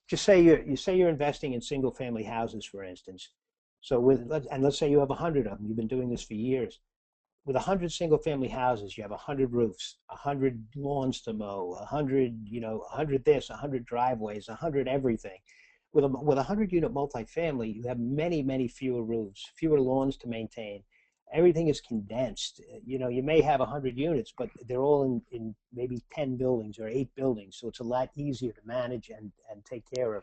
Just say you're investing in single-family houses, for instance. So let's say you have 100 of them. You've been doing this for years. With 100 single-family houses, you have 100 roofs, 100 lawns to mow, 100 this, 100 driveways, 100 everything. With a 100-unit multifamily, you have many fewer roofs, fewer lawns to maintain. Everything is condensed. You may have 100 units, but they're all in maybe 10 buildings or 8 buildings, so it's a lot easier to manage and take care of.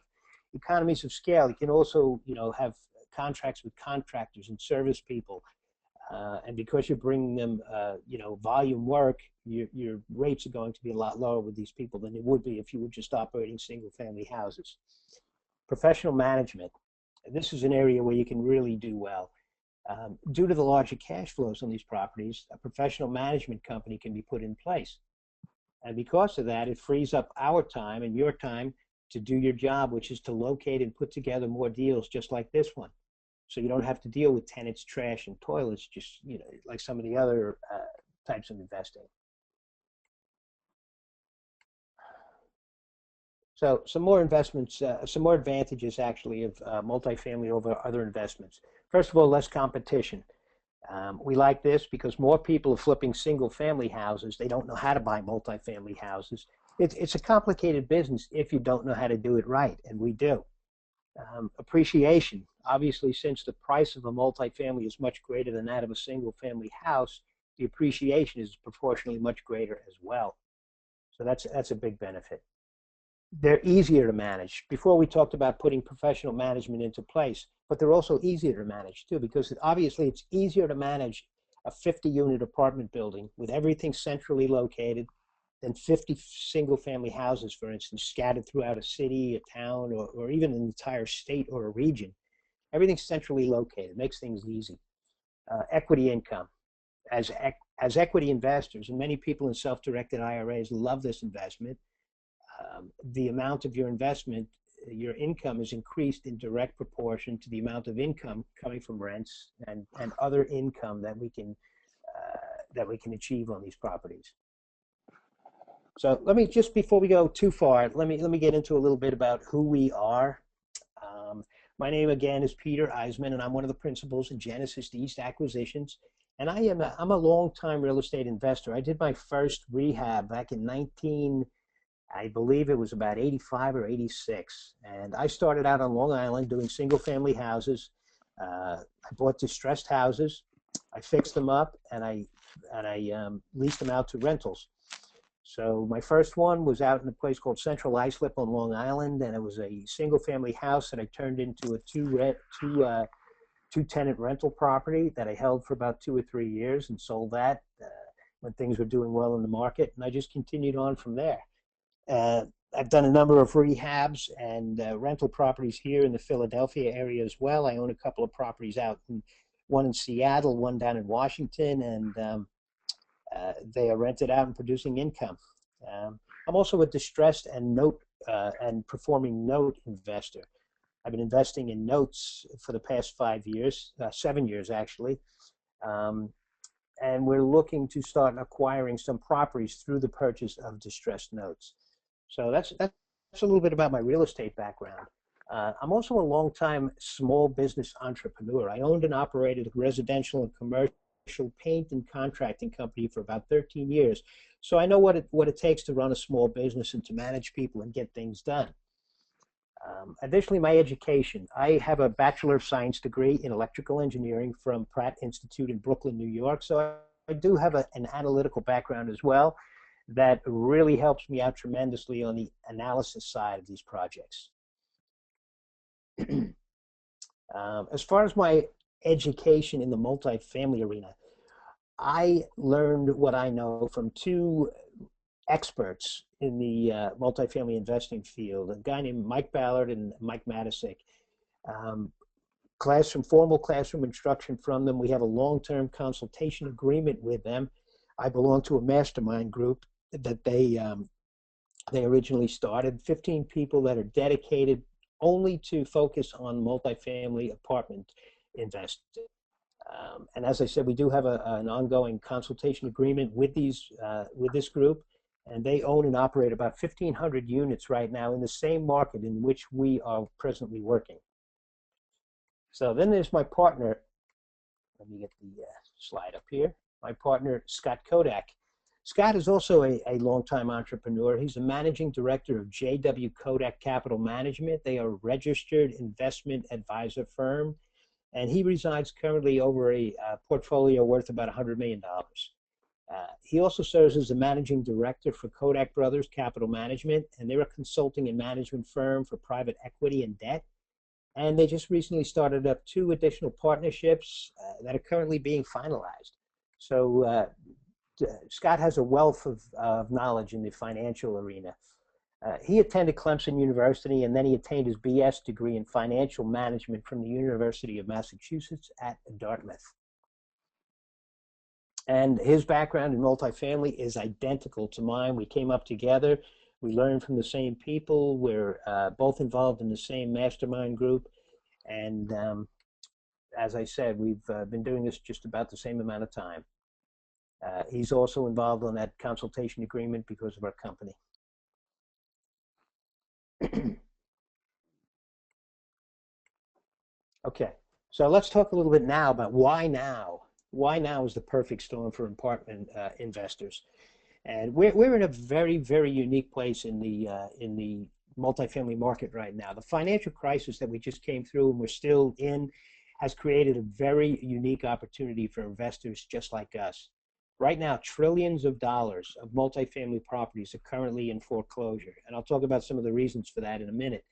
Economies of scale. You can also, have contracts with contractors and service people, and because you're bringing them, volume work, your rates are going to be a lot lower with these people than it would be if you were just operating single-family houses. Professional management. This is an area where you can really do well. Due to the larger cash flows on these properties, a professional management company can be put in place. And because of that, it frees up our time and your time to do your job, which is to locate and put together more deals just like this one. So you don't have to deal with tenants, trash, and toilets, just like some of the other types of investing. So some more investments, some more advantages actually of multifamily over other investments. First of all, less competition. We like this because more people are flipping single-family houses. They don't know how to buy multifamily houses. It's a complicated business if you don't know how to do it right, and we do. Appreciation. Obviously, since the price of a multifamily is much greater than that of a single-family house, the appreciation is proportionally much greater as well. So that's a big benefit. They're easier to manage. Before we talked about putting professional management into place, but they're also easier to manage too, because obviously it's easier to manage a 50-unit apartment building with everything centrally located than 50 single-family houses, for instance, scattered throughout a city, a town, or even an entire state or a region. Everything's centrally located. It makes things easy. Equity income. As equity investors, and many people in self-directed IRAs love this investment, the amount of your investment, your income is increased in direct proportion to the amount of income coming from rents and other income that we can achieve on these properties. So let me, just before we go too far, let me get into a little bit about who we are. My name again is Peter Eisman, and I'm one of the principals in Genesis East Acquisitions. And I'm a long-time real estate investor. I did my first rehab back in I believe it was about 85 or 86. And I started out on Long Island doing single-family houses. I bought distressed houses. I fixed them up, and I leased them out to rentals. So my first one was out in a place called Central Islip on Long Island, and it was a single-family house that I turned into a two-tenant rental property that I held for about 2 or 3 years and sold that when things were doing well in the market, and I just continued on from there. I've done a number of rehabs and rental properties here in the Philadelphia area as well. I own a couple of properties one in Seattle, one down in Washington, and they are rented out and producing income. I'm also a distressed and performing note investor. I've been investing in notes for the past 5 years, 7 years actually, and we're looking to start acquiring some properties through the purchase of distressed notes. So that's a little bit about my real estate background. I'm also a long-time small business entrepreneur. I owned and operated a residential and commercial paint and contracting company for about 13 years. So I know what it takes to run a small business and to manage people and get things done. Additionally, my education. I have a Bachelor of Science degree in electrical engineering from Pratt Institute in Brooklyn, New York. So I do have an analytical background as well that really helps me out tremendously on the analysis side of these projects. As far as my education in the multifamily arena, I learned what I know from two experts in the multifamily investing field, a guy named Mike Ballard and Mike Matisic. Um, Formal classroom instruction from them. We have a long-term consultation agreement with them. I belong to a mastermind group that they originally started. 15 people that are dedicated only to focus on multifamily apartment investing. And as I said, we do have an ongoing consultation agreement with this group, and they own and operate about 1,500 units right now in the same market in which we are presently working. So then there's my partner. Let me get the slide up here. My partner, Scott Kodak. Scott is also a longtime entrepreneur. He's the managing director of JW Kodak Capital Management. They are a registered investment advisor firm, and he resides currently over a portfolio worth about $100 million. He also serves as the managing director for Kodak Brothers Capital Management, and they're a consulting and management firm for private equity and debt. And they just recently started up 2 additional partnerships that are currently being finalized. So Scott has a wealth of knowledge in the financial arena. He attended Clemson University, and then he attained his BS degree in financial management from the University of Massachusetts at Dartmouth. And his background in multifamily is identical to mine. We came up together. We learned from the same people. We're both involved in the same mastermind group. And as I said, we've been doing this just about the same amount of time. He's also involved on that consultation agreement because of our company. Okay, so let's talk a little bit now about why now. Why now is the perfect storm for apartment investors. And we're in a very, very unique place in the multifamily market right now. The financial crisis that we just came through and we're still in has created a very unique opportunity for investors just like us. Right now, trillions of dollars of multifamily properties are currently in foreclosure. And I'll talk about some of the reasons for that in a minute.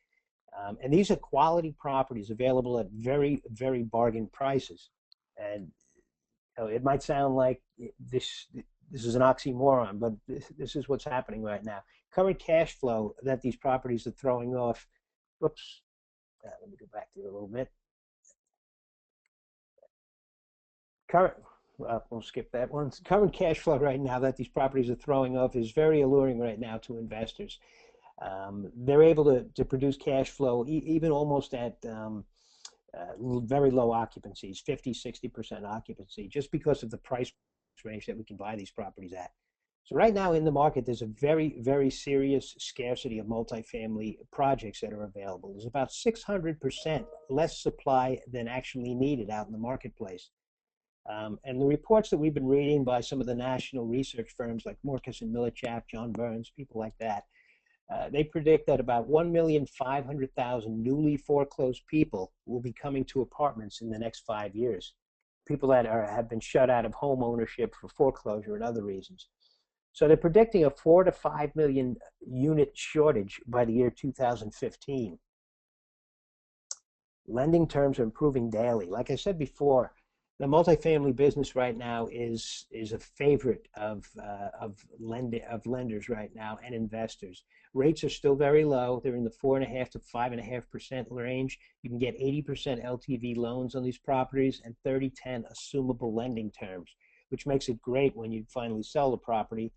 And these are quality properties available at very, very bargain prices. And it might sound like this is an oxymoron, but this is what's happening right now. Current cash flow that these properties are throwing off. Whoops. Let me go back there a little bit. We'll skip that one. Current cash flow right now that these properties are throwing off is very alluring right now to investors. They're able to produce cash flow even almost at very low occupancies, 50, 60% occupancy, just because of the price range that we can buy these properties at. So right now in the market, there's a very, very serious scarcity of multifamily projects that are available. There's about 600% less supply than actually needed out in the marketplace. And the reports that we've been reading by some of the national research firms like Marcus and Millichap, John Burns, people like that, they predict that about 1,500,000 newly foreclosed people will be coming to apartments in the next 5 years. People that have been shut out of home ownership for foreclosure and other reasons. So they're predicting a 4 to 5 million unit shortage by the year 2015. Lending terms are improving daily. Like I said before, the multifamily business right now is a favorite of lenders right now and investors. Rates are still very low. They're in the 4.5% to 5.5% range. You can get 80% LTV loans on these properties and 30-10 assumable lending terms, which makes it great when you finally sell the property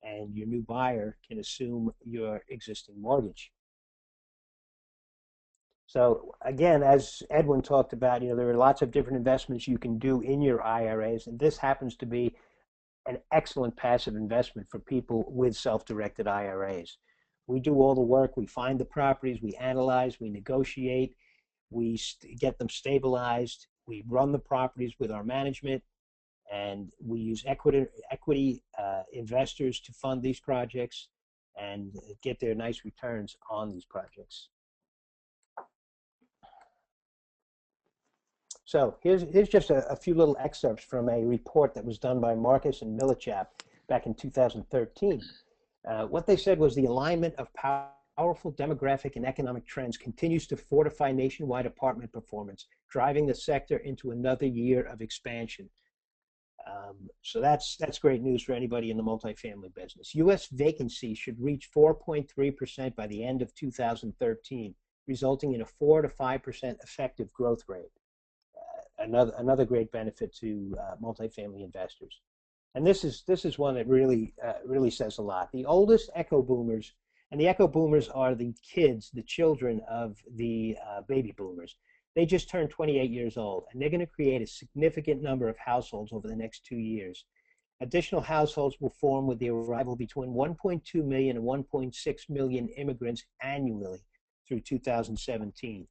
and your new buyer can assume your existing mortgage. So again, as Edwin talked about, there are lots of different investments you can do in your IRAs, and this happens to be an excellent passive investment for people with self-directed IRAs. We do all the work. We find the properties, we analyze, we negotiate, we get them stabilized, we run the properties with our management, and we use equity investors to fund these projects and get their nice returns on these projects. So here's just a few little excerpts from a report that was done by Marcus and Millichap back in 2013. What they said was the alignment of power powerful demographic and economic trends continues to fortify nationwide apartment performance, driving the sector into another year of expansion. So that's great news for anybody in the multifamily business. U.S. vacancy should reach 4.3% by the end of 2013, resulting in a 4 to 5% effective growth rate. Another great benefit to multifamily investors. And this is one that really says a lot. The oldest echo boomers, and the echo boomers are the kids, the children of the baby boomers. They just turned 28 years old, and they're going to create a significant number of households over the next 2 years. Additional households will form with the arrival between 1.2 million and 1.6 million immigrants annually through 2017.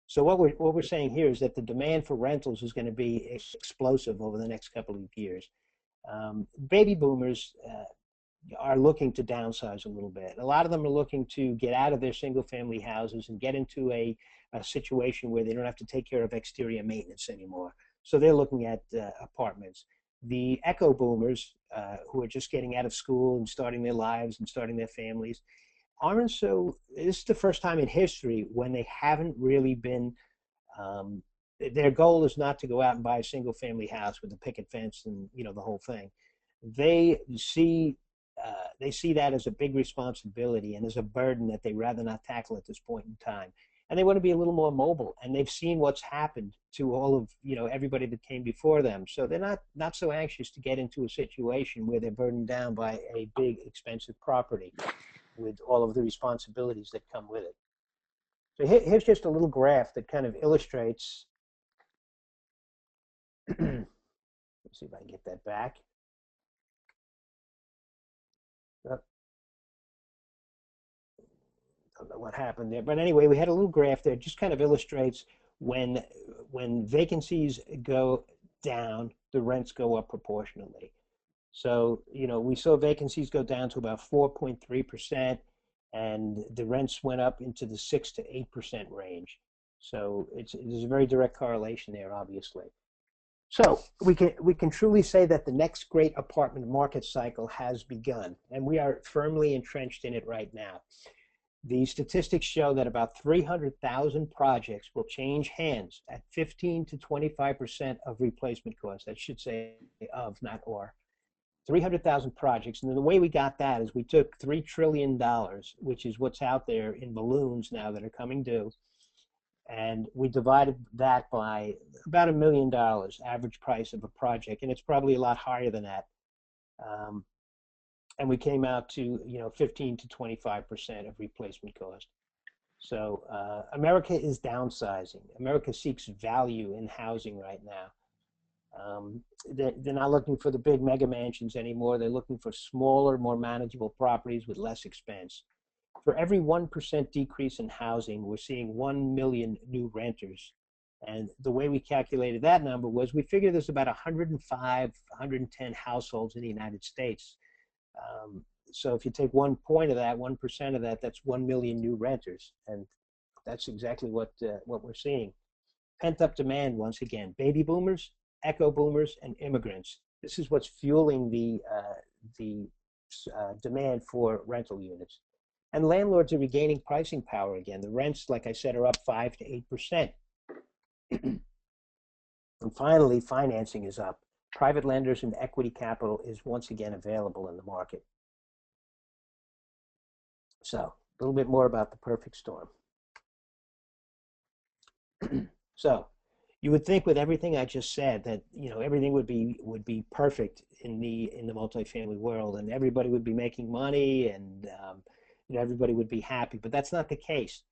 So what we're saying here is that the demand for rentals is going to be explosive over the next couple of years. Baby boomers are looking to downsize a little bit. A lot of them are looking to get out of their single-family houses and get into a situation where they don't have to take care of exterior maintenance anymore. So they're looking at apartments. The echo boomers, who are just getting out of school and starting their lives and starting their families, aren't so. This is the first time in history when they haven't really been. Their goal is not to go out and buy a single-family house with a picket fence and the whole thing. They see that as a big responsibility and as a burden that they rather not tackle at this point in time. And they want to be a little more mobile. And they've seen what's happened to all of everybody that came before them. So they're not so anxious to get into a situation where they're burdened down by a big, expensive property with all of the responsibilities that come with it. So here's just a little graph that kind of illustrates. Let's see if I can get that back. Don't know what happened there, but anyway, we had a little graph there. It just kind of illustrates when vacancies go down, the rents go up proportionally. So we saw vacancies go down to about 4.3%, and the rents went up into the 6 to 8% range. So there's a very direct correlation there, obviously. So we can truly say that the next great apartment market cycle has begun, and we are firmly entrenched in it right now. The statistics show that about 300,000 projects will change hands at 15 to 25% of replacement cost. I should say of, not or. 300,000 projects. And the way we got that is we took $3 trillion, which is what's out there in balloons now that are coming due, and we divided that by about $1 million average price of a project, and it's probably a lot higher than that. And we came out to 15 to 25% of replacement cost. So America is downsizing. America seeks value in housing right now. They're not looking for the big mega mansions anymore. They're looking for smaller, more manageable properties with less expense. For every 1% decrease in housing, we're seeing 1 million new renters. And the way we calculated that number was we figured there's about 105, 110 households in the United States. So if you take 1 point of that, 1% of that, that's 1 million new renters. And that's exactly what we're seeing. Pent-up demand, once again. Baby boomers, echo boomers, and immigrants. This is what's fueling the demand for rental units. And landlords are regaining pricing power again. The rents, like I said, are up 5 to 8%. And finally, financing is up. Private lenders and equity capital is once again available in the market. So a little bit more about the perfect storm. So you would think with everything I just said that everything would be perfect in the multifamily world, and everybody would be making money, and everybody would be happy. But that's not the case.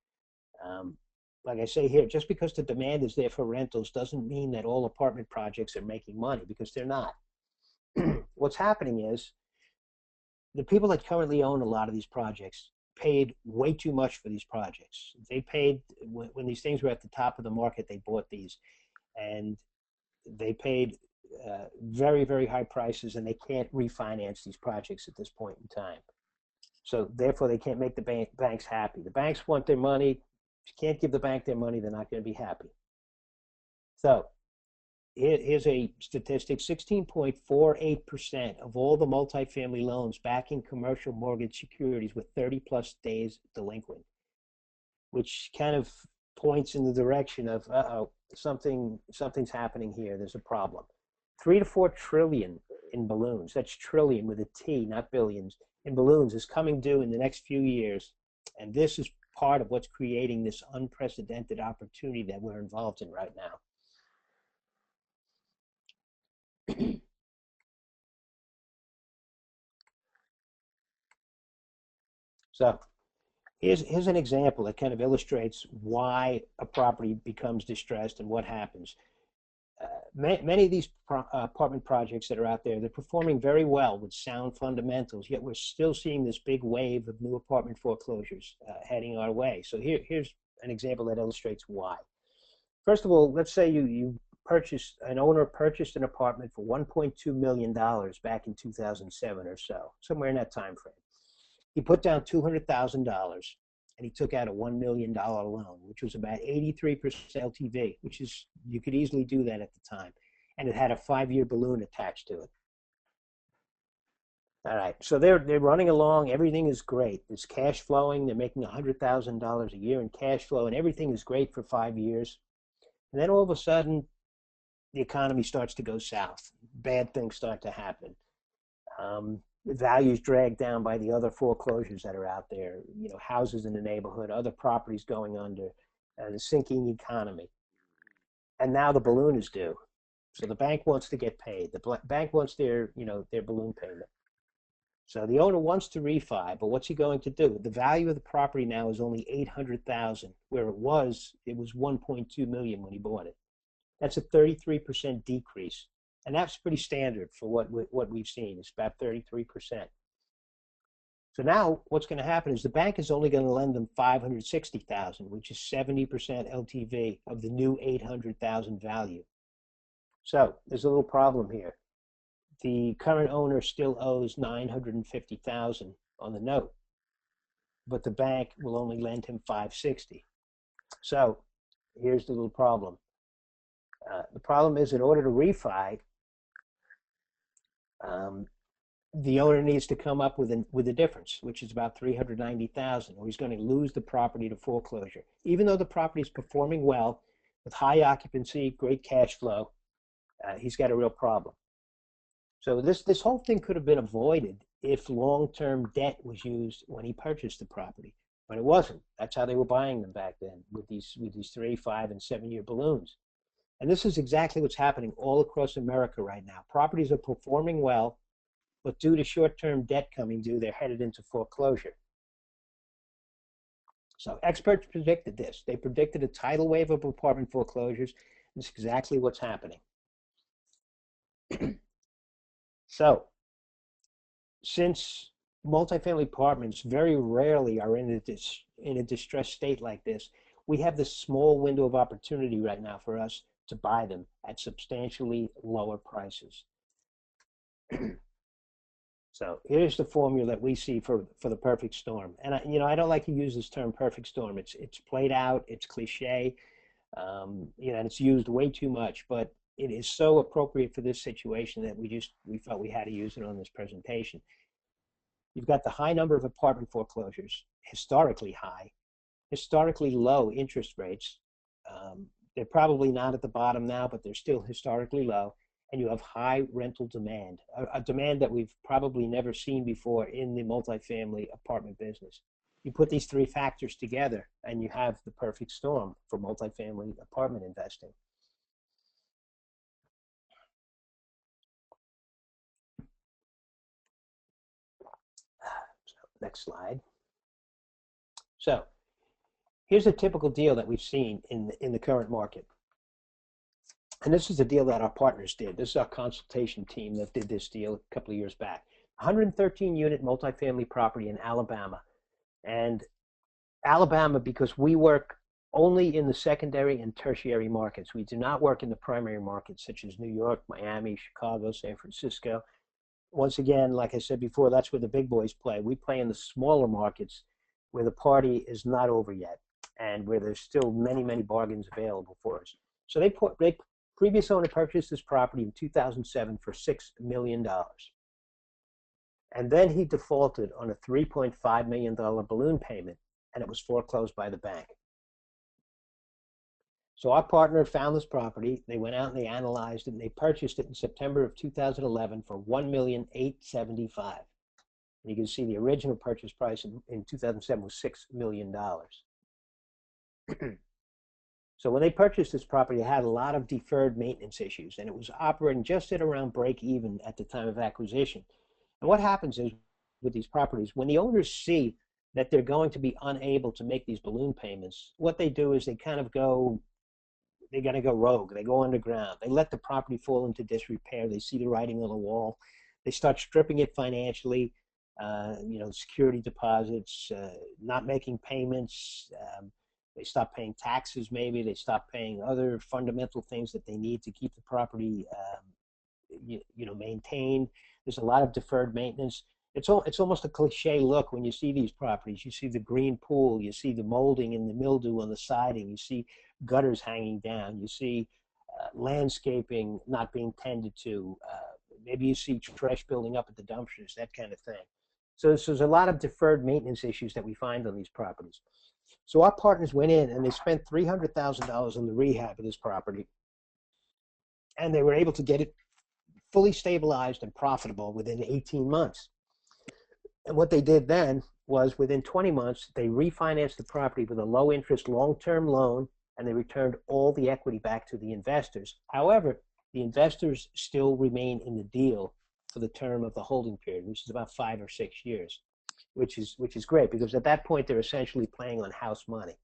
Like I say here, just because the demand is there for rentals doesn't mean that all apartment projects are making money, because they're not. What's happening is the people that currently own a lot of these projects paid way too much for these projects. They paid, when these things were at the top of the market, they bought these, and they paid very, very high prices, and they can't refinance these projects at this point in time. So therefore, they can't make the banks happy. The banks want their money. If you can't give the bank their money, they're not going to be happy. So here's a statistic: 16.48% of all the multifamily loans backing commercial mortgage securities with 30+ days delinquent, which kind of points in the direction of something's happening here. There's a problem. 3 to 4 trillion in balloons. That's trillion with a T, not billions. In balloons is coming due in the next few years, and this is part of what's creating this unprecedented opportunity that we're involved in right now. So here's an example that kind of illustrates why a property becomes distressed and what happens. Many of these apartment projects that are out there, they're performing very well with sound fundamentals, yet we're still seeing this big wave of new apartment foreclosures heading our way. So here's an example that illustrates why. First of all, let's say an owner purchased an apartment for $1.2 million back in 2007 or so, somewhere in that time frame. He put down $200,000 and he took out a $1 million loan, which was about 83% LTV, which is, you could easily do that at the time. And it had a 5-year balloon attached to it. All right, so they're running along, everything is great. There's cash flowing, they're making $100,000 a year in cash flow, and everything is great for 5 years. And then all of a sudden, the economy starts to go south. Bad things start to happen. The values dragged down by the other foreclosures that are out there, houses in the neighborhood, other properties going under, the sinking economy. And now the balloon is due. So the bank wants to get paid. The bank wants their balloon payment. So the owner wants to refi, but what's he going to do? The value of the property now is only $800,000, where it was $1.2 million when he bought it. That's a 33% decrease. And that's pretty standard for what we've seen. It's about 33%. So now what's going to happen is the bank is only going to lend them $560,000, which is 70% LTV of the new $800,000 value. So there's a little problem here. The current owner still owes $950,000 on the note, but the bank will only lend him $560,000. So here's the little problem. The problem is, in order to refi, the owner needs to come up with a difference, which is about $390,000, or he's going to lose the property to foreclosure. Even though the property is performing well, with high occupancy, great cash flow, he's got a real problem. So this whole thing could have been avoided if long-term debt was used when he purchased the property, but it wasn't. That's how they were buying them back then, with these 3, 5, and 7-year balloons. And this is exactly what's happening all across America right now. Properties are performing well, but due to short-term debt coming due, they're headed into foreclosure. So experts predicted this. They predicted a tidal wave of apartment foreclosures. That's exactly what's happening. So, since multifamily apartments very rarely are in a distressed state like this, we have this small window of opportunity right now for us to buy them at substantially lower prices. So here's the formula that we see for the perfect storm. And I don't like to use this term perfect storm. It's played out, it's cliche, and it's used way too much, but it is so appropriate for this situation that we felt we had to use it on this presentation. You've got the high number of apartment foreclosures, historically high, historically low interest rates. They're probably not at the bottom now, but they're still historically low. And you have high rental demand, a demand that we've probably never seen before in the multifamily apartment business. You put these 3 factors together and you have the perfect storm for multifamily apartment investing. Next slide. So here's a typical deal that we've seen in the current market. And this is a deal that our partners did. This is our consultation team that did this deal a couple of years back. 113-unit multifamily property in Alabama. And Alabama, because we work only in the secondary and tertiary markets. We do not work in the primary markets such as New York, Miami, Chicago, San Francisco. Once again, like I said before, that's where the big boys play. We play in the smaller markets where the party is not over yet and where there's still many, many bargains available for us. So they Previous owner purchased this property in 2007 for $6 million. And then he defaulted on a $3.5 million balloon payment, and it was foreclosed by the bank. So our partner found this property. They went out and they analyzed it, and they purchased it in September of 2011 for $1,875,000. And you can see the original purchase price in 2007 was $6 million. So when they purchased this property, it had a lot of deferred maintenance issues, and it was operating just at around break even at the time of acquisition. And what happens is with these properties, when the owners see that they're going to be unable to make these balloon payments, what they do is they kind of go, they got to go rogue. They go underground. They let the property fall into disrepair. They see the writing on the wall. They start stripping it financially, security deposits, not making payments. They stop paying taxes, maybe. They stop paying other fundamental things that they need to keep the property maintained. There's a lot of deferred maintenance. It's almost a cliche look when you see these properties. You see the green pool, you see the molding and the mildew on the siding, you see gutters hanging down, you see landscaping not being tended to, maybe you see trash building up at the dumpsters, that kind of thing. So there's a lot of deferred maintenance issues that we find on these properties. So our partners went in and they spent $300,000 on the rehab of this property, and they were able to get it fully stabilized and profitable within 18 months. And what they did then was within 20 months, they refinanced the property with a low interest long-term loan, and they returned all the equity back to the investors. However, the investors still remain in the deal for the term of the holding period, which is about 5 or 6 years, which is great, because at that point they're essentially playing on house money.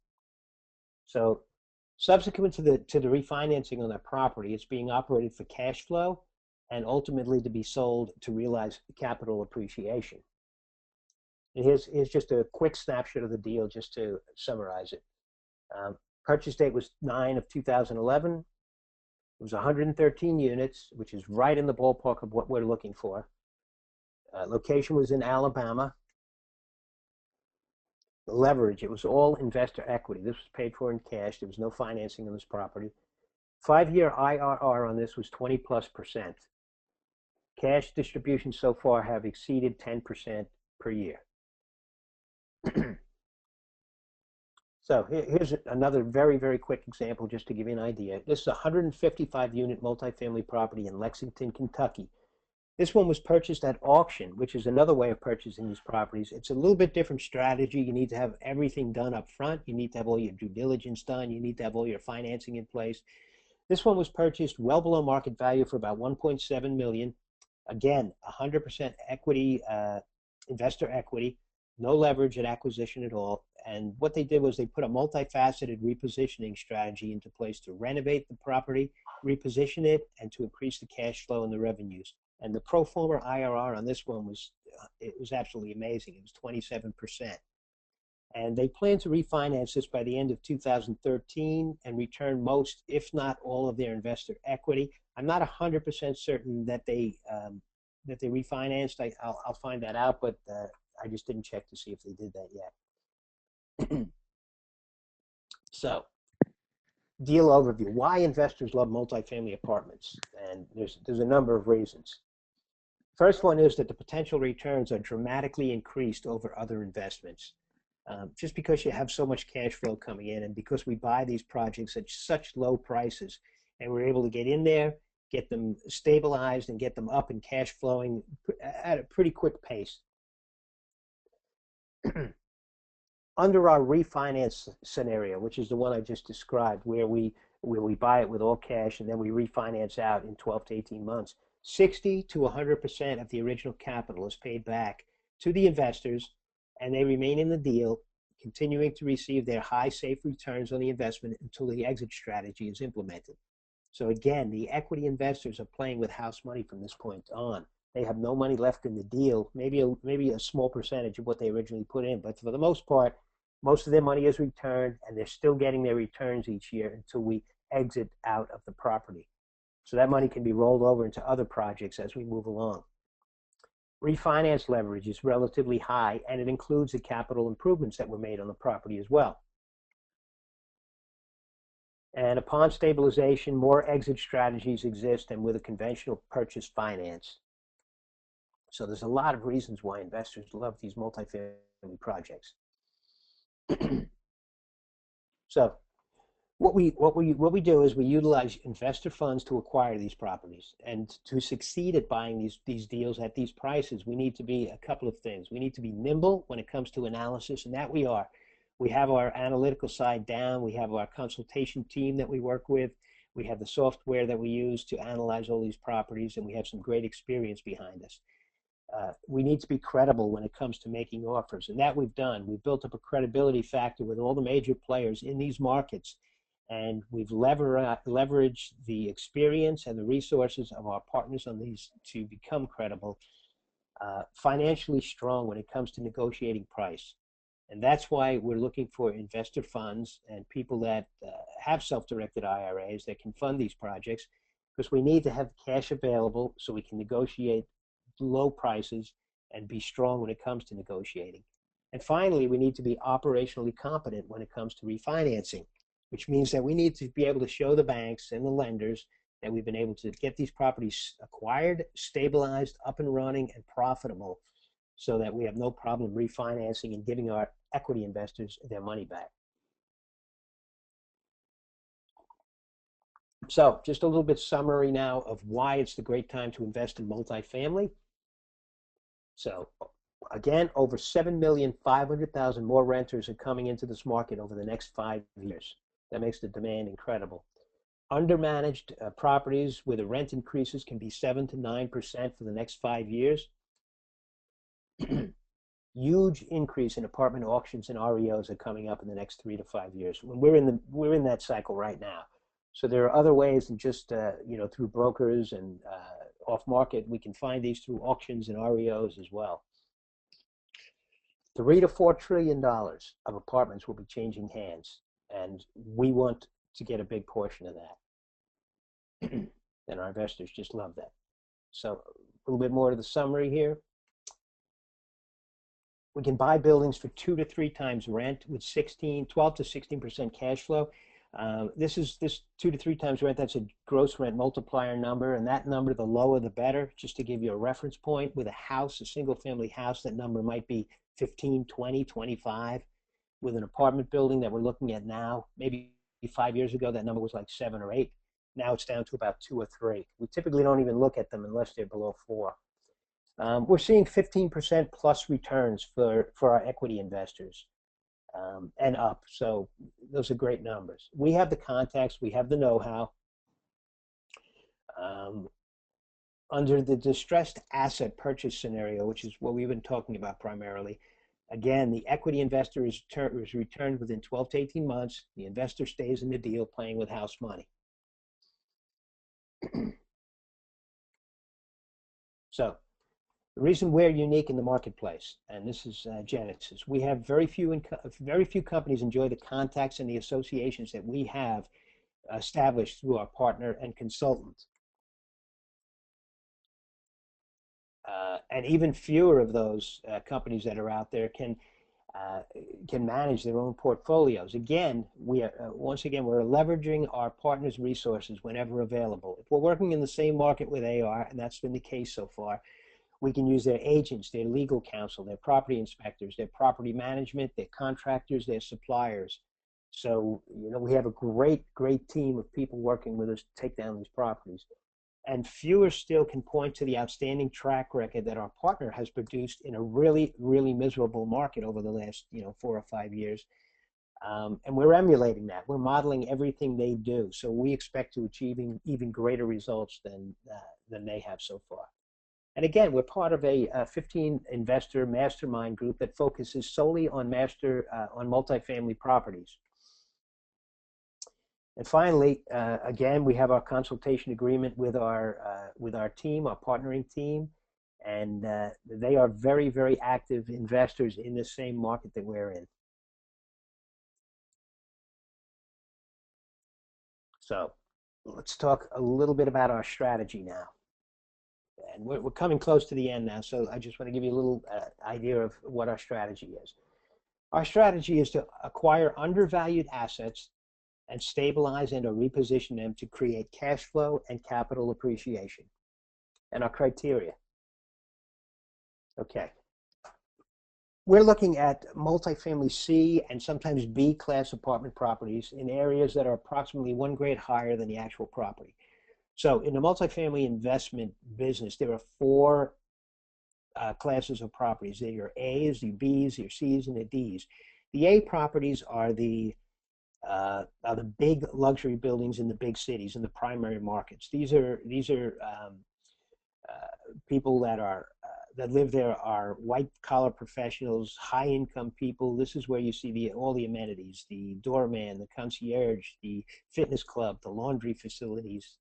So subsequent to the refinancing on that property, it's being operated for cash flow and ultimately to be sold to realize capital appreciation. And here's just a quick snapshot of the deal just to summarize it. Purchase date was 9/2011. It was 113 units, which is right in the ballpark of what we're looking for. Location was in Alabama. The leverage, it was all investor equity. This was paid for in cash. There was no financing on this property. 5-year IRR on this was 20+%. Cash distributions so far have exceeded 10% per year. So here's another very, very quick example just to give you an idea. This is a 155-unit multifamily property in Lexington, Kentucky. This one was purchased at auction, which is another way of purchasing these properties. It's a little bit different strategy. You need to have everything done up front. You need to have all your due diligence done. You need to have all your financing in place. This one was purchased well below market value for about $1.7 million. Again, 100% equity, investor equity, no leverage at acquisition at all. And what they did was they put a multifaceted repositioning strategy into place to renovate the property, reposition it, and to increase the cash flow and the revenues. And the pro forma IRR on this one was absolutely amazing. It was 27%. And they plan to refinance this by the end of 2013 and return most, if not all, of their investor equity. I'm not 100% certain that they refinanced. I'll find that out, but I just didn't check to see if they did that yet. So, deal overview. Why investors love multifamily apartments? And there's a number of reasons. First one is that the potential returns are dramatically increased over other investments. Just because you have so much cash flow coming in, and because we buy these projects at such low prices, and we're able to get in there, get them stabilized, and get them up and cash flowing at a pretty quick pace. Under our refinance scenario, which is the one I just described, where we buy it with all cash and then we refinance out in 12 to 18 months, 60 to 100% of the original capital is paid back to the investors, and they remain in the deal, continuing to receive their high, safe returns on the investment until the exit strategy is implemented. So again, the equity investors are playing with house money from this point on. They have no money left in the deal, maybe a small percentage of what they originally put in, but for the most part, most of their money is returned, and they're still getting their returns each year until we exit out of the property. So that money can be rolled over into other projects as we move along. Refinance leverage is relatively high, and it includes the capital improvements that were made on the property as well. And upon stabilization, more exit strategies exist than with a conventional purchase finance. So there's a lot of reasons why investors love these multifamily projects. So what we do is we utilize investor funds to acquire these properties, and to succeed at buying these deals at these prices, we need to be a couple of things. We need to be nimble when it comes to analysis, and that we are. We have our analytical side down. We have our consultation team that we work with. We have the software that we use to analyze all these properties, and we have some great experience behind us. We need to be credible when it comes to making offers, and that we've done. We've built up a credibility factor with all the major players in these markets, and we've leveraged the experience and the resources of our partners on these to become credible, financially strong when it comes to negotiating price. And that's why we're looking for investor funds and people that have self-directed IRAs that can fund these projects, because we need to have cash available so we can negotiate low prices and be strong when it comes to negotiating. And finally, we need to be operationally competent when it comes to refinancing, which means that we need to be able to show the banks and the lenders that we've been able to get these properties acquired, stabilized, up and running, and profitable, so that we have no problem refinancing and giving our equity investors their money back. So just a little bit summary now of why it's the great time to invest in multifamily. So again, over 7,500,000 more renters are coming into this market over the next 5 years. That makes the demand incredible. Undermanaged properties where the rent increases can be 7 to 9% for the next 5 years. Huge increase in apartment auctions and REOs are coming up in the next 3 to 5 years. When we're in that cycle right now. So there are other ways than just through brokers and off market. We can find these through auctions and REOs as well. $3 to $4 trillion of apartments will be changing hands, and we want to get a big portion of that. And our investors just love that. So a little bit more to the summary here. We can buy buildings for 2 to 3 times rent with 12 to 16% cash flow. This 2 to 3 times rent, that's a gross rent multiplier number, and that number, the lower the better. Just to give you a reference point, with a house, a single family house, that number might be 15, 20, 25. With an apartment building that we're looking at now, maybe 5 years ago, that number was like 7 or 8. Now it's down to about 2 or 3. We typically don't even look at them unless they're below 4. We're seeing 15% plus returns for our equity investors, and up. So those are great numbers. We have the contacts, we have the know-how. Under the distressed asset purchase scenario, which is what we've been talking about primarily, again, the equity investor is returned within 12 to 18 months. The investor stays in the deal playing with house money. So the reason we're unique in the marketplace, and this is Genesis, we have very few companies enjoy the contacts and the associations that we have established through our partner and consultant. And even fewer of those companies that are out there can manage their own portfolios. Again, once again, we're leveraging our partners' resources whenever available. If we're working in the same market with AR, and that's been the case so far, we can use their agents, their legal counsel, their property inspectors, their property management, their contractors, their suppliers. So, we have a great team of people working with us to take down these properties. And fewer still can point to the outstanding track record that our partner has produced in a really, really miserable market over the last, 4 or 5 years. And we're emulating that. We're modeling everything they do. So we expect to achieve even greater results than they have so far. And again, we're part of a 15 investor mastermind group that focuses solely on multifamily properties. And finally, again, we have our consultation agreement with our team, our partnering team, and they are very, very active investors in the same market that we're in. So let's talk a little bit about our strategy now. And we're coming close to the end now, so I just want to give you a little idea of what our strategy is. Our strategy is to acquire undervalued assets and stabilize and or reposition them to create cash flow and capital appreciation. And our criteria. Okay. We're looking at multifamily C and sometimes B class apartment properties in areas that are approximately 1 grade higher than the actual property. So in the multifamily investment business, there are four classes of properties. They're your A's, your B's, your C's, and the D's. The A properties are the big luxury buildings in the big cities, in the primary markets. These are people that live there are white collar professionals, high income people. This is where you see all the amenities: the doorman, the concierge, the fitness club, the laundry facilities.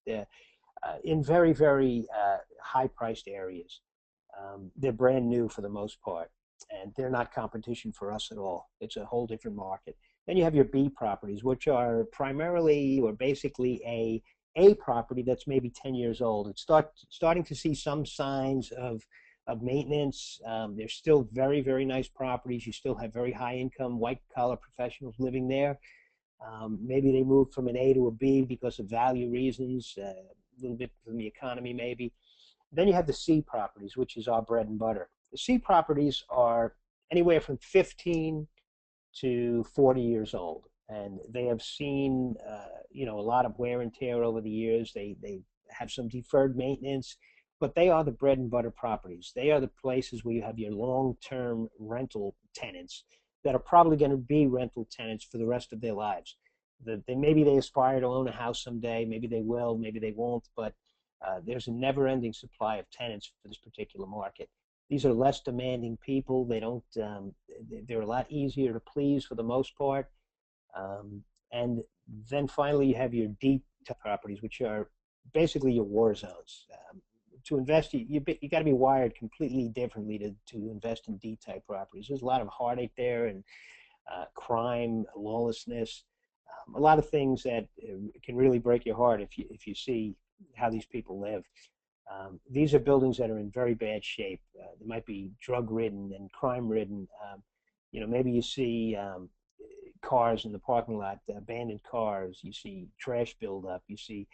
In very, very high priced areas. They're brand new for the most part, and they're not competition for us at all. It's a whole different market. Then you have your B properties, which are primarily or basically a property that's maybe 10 years old. It's starting to see some signs of maintenance. They're still very, very nice properties. You still have very high income, white collar professionals living there. Maybe they moved from an A to a B because of value reasons, a little bit from the economy maybe. Then you have the C properties, which is our bread and butter. The C properties are anywhere from 15 to 40 years old, and they have seen a lot of wear and tear over the years. They have some deferred maintenance, but they are the bread and butter properties. They are the places where you have your long-term rental tenants that are probably going to be rental tenants for the rest of their lives. Maybe they aspire to own a house someday. Maybe they will, maybe they won't, but there's a never-ending supply of tenants for this particular market. These are less demanding people. They're a lot easier to please for the most part. And then finally, you have your D properties, which are basically your war zones. To invest, you got to be wired completely differently to invest in D-type properties. There's a lot of heartache there, and crime, lawlessness, a lot of things that can really break your heart if you see how these people live. These are buildings that are in very bad shape. They might be drug-ridden and crime-ridden. Maybe you see cars in the parking lot, abandoned cars. You see trash buildup. You see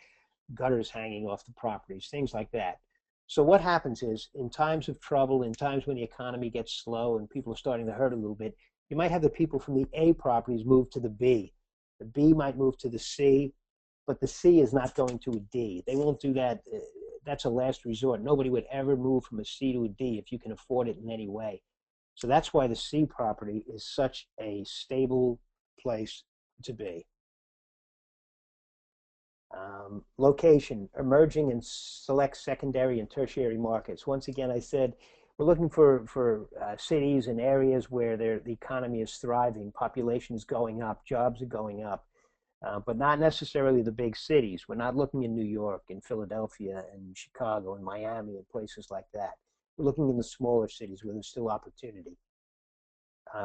gutters hanging off the properties, things like that. So what happens is, in times of trouble, in times when the economy gets slow and people are starting to hurt a little bit, you might have the people from the A properties move to the B. The B might move to the C, but the C is not going to a D. They won't do that. That's a last resort. Nobody would ever move from a C to a D if you can afford it in any way. So that's why the C property is such a stable place to be. Location, emerging and select secondary and tertiary markets. Once again, I said we're looking for cities and areas where the economy is thriving, population is going up, jobs are going up, but not necessarily the big cities. We're not looking in New York and Philadelphia and Chicago and Miami and places like that. We're looking in the smaller cities where there's still opportunity.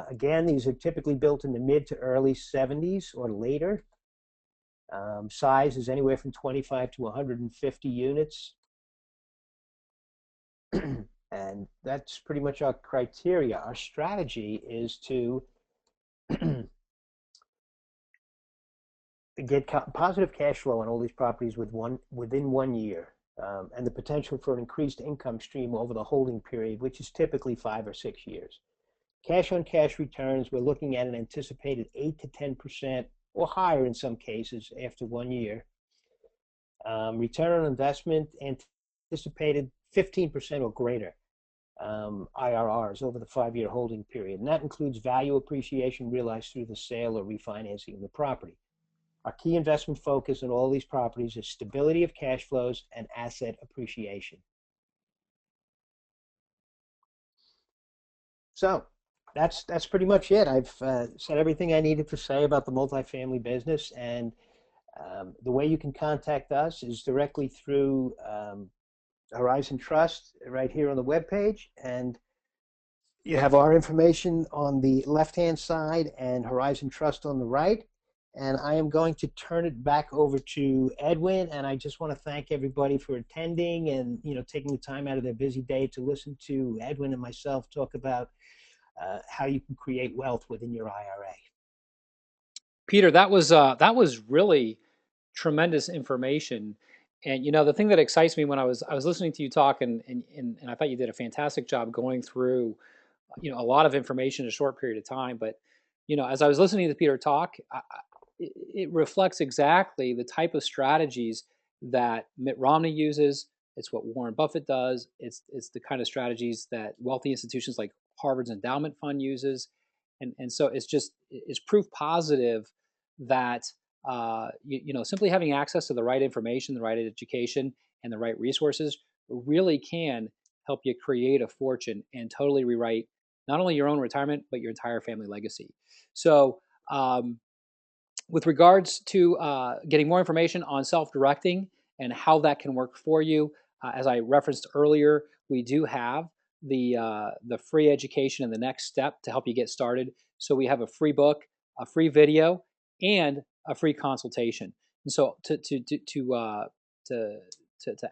Again, these are typically built in the mid to early 70s or later. Size is anywhere from 25 to 150 units. And that's pretty much our criteria. Our strategy is to get positive cash flow on all these properties within 1 year, and the potential for an increased income stream over the holding period, which is typically 5 or 6 years. Cash on cash returns, we're looking at an anticipated 8 to 10% or higher in some cases after 1 year. Return on investment anticipated 15% or greater IRRs over the 5-year holding period. And that includes value appreciation realized through the sale or refinancing of the property. Our key investment focus on all these properties is stability of cash flows and asset appreciation. So that's pretty much it. I've said everything I needed to say about the multifamily business, and the way you can contact us is directly through Horizon Trust right here on the webpage, and you have our information on the left-hand side and Horizon Trust on the right. And I am going to turn it back over to Edwin, and I just want to thank everybody for attending and taking the time out of their busy day to listen to Edwin and myself talk about how you can create wealth within your IRA. Peter, that was really tremendous information. And the thing that excites me when I was listening to you talk, and I thought you did a fantastic job going through a lot of information in a short period of time. But as I was listening to Peter talk, it reflects exactly the type of strategies that Mitt Romney uses. It's what Warren Buffett does. It's the kind of strategies that wealthy institutions like Harvard's endowment fund uses, and so it's proof positive that simply having access to the right information, the right education, and the right resources really can help you create a fortune and totally rewrite not only your own retirement but your entire family legacy. So with regards to getting more information on self-directing and how that can work for you, as I referenced earlier, we do have the free education and the next step to help you get started. So we have a free book, a free video, and a free consultation. And so to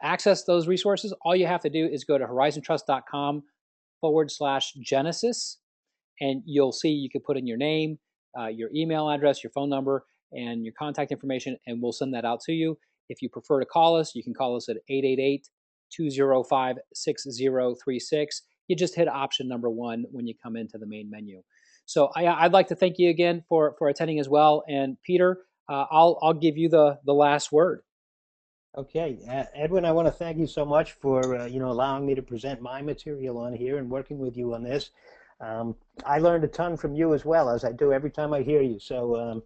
access those resources, all you have to do is go to horizontrust.com/Genesis, and you'll see you can put in your name, your email address, your phone number, and your contact information, and we'll send that out to you. If you prefer to call us, you can call us at 888-205-6036. You just hit option number 1 when you come into the main menu. So I'd like to thank you again for attending as well. And Peter, I'll give you the last word. Okay, Edwin, I want to thank you so much for allowing me to present my material on here and working with you on this. I learned a ton from you as well, as I do every time I hear you. So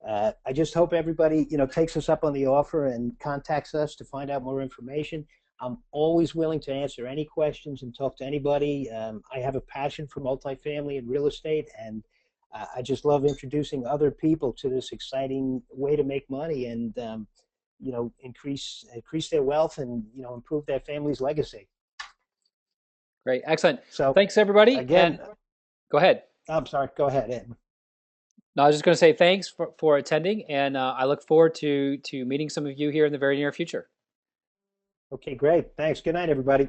I just hope everybody takes us up on the offer and contacts us to find out more information. I'm always willing to answer any questions and talk to anybody. I have a passion for multifamily and real estate, and I just love introducing other people to this exciting way to make money and increase their wealth and improve their family's legacy. Great, excellent. So thanks everybody. Again, and go ahead. I'm sorry. Go ahead, Ed. No, I was just going to say thanks for attending, and I look forward to meeting some of you here in the very near future. Okay, great. Thanks. Good night, everybody.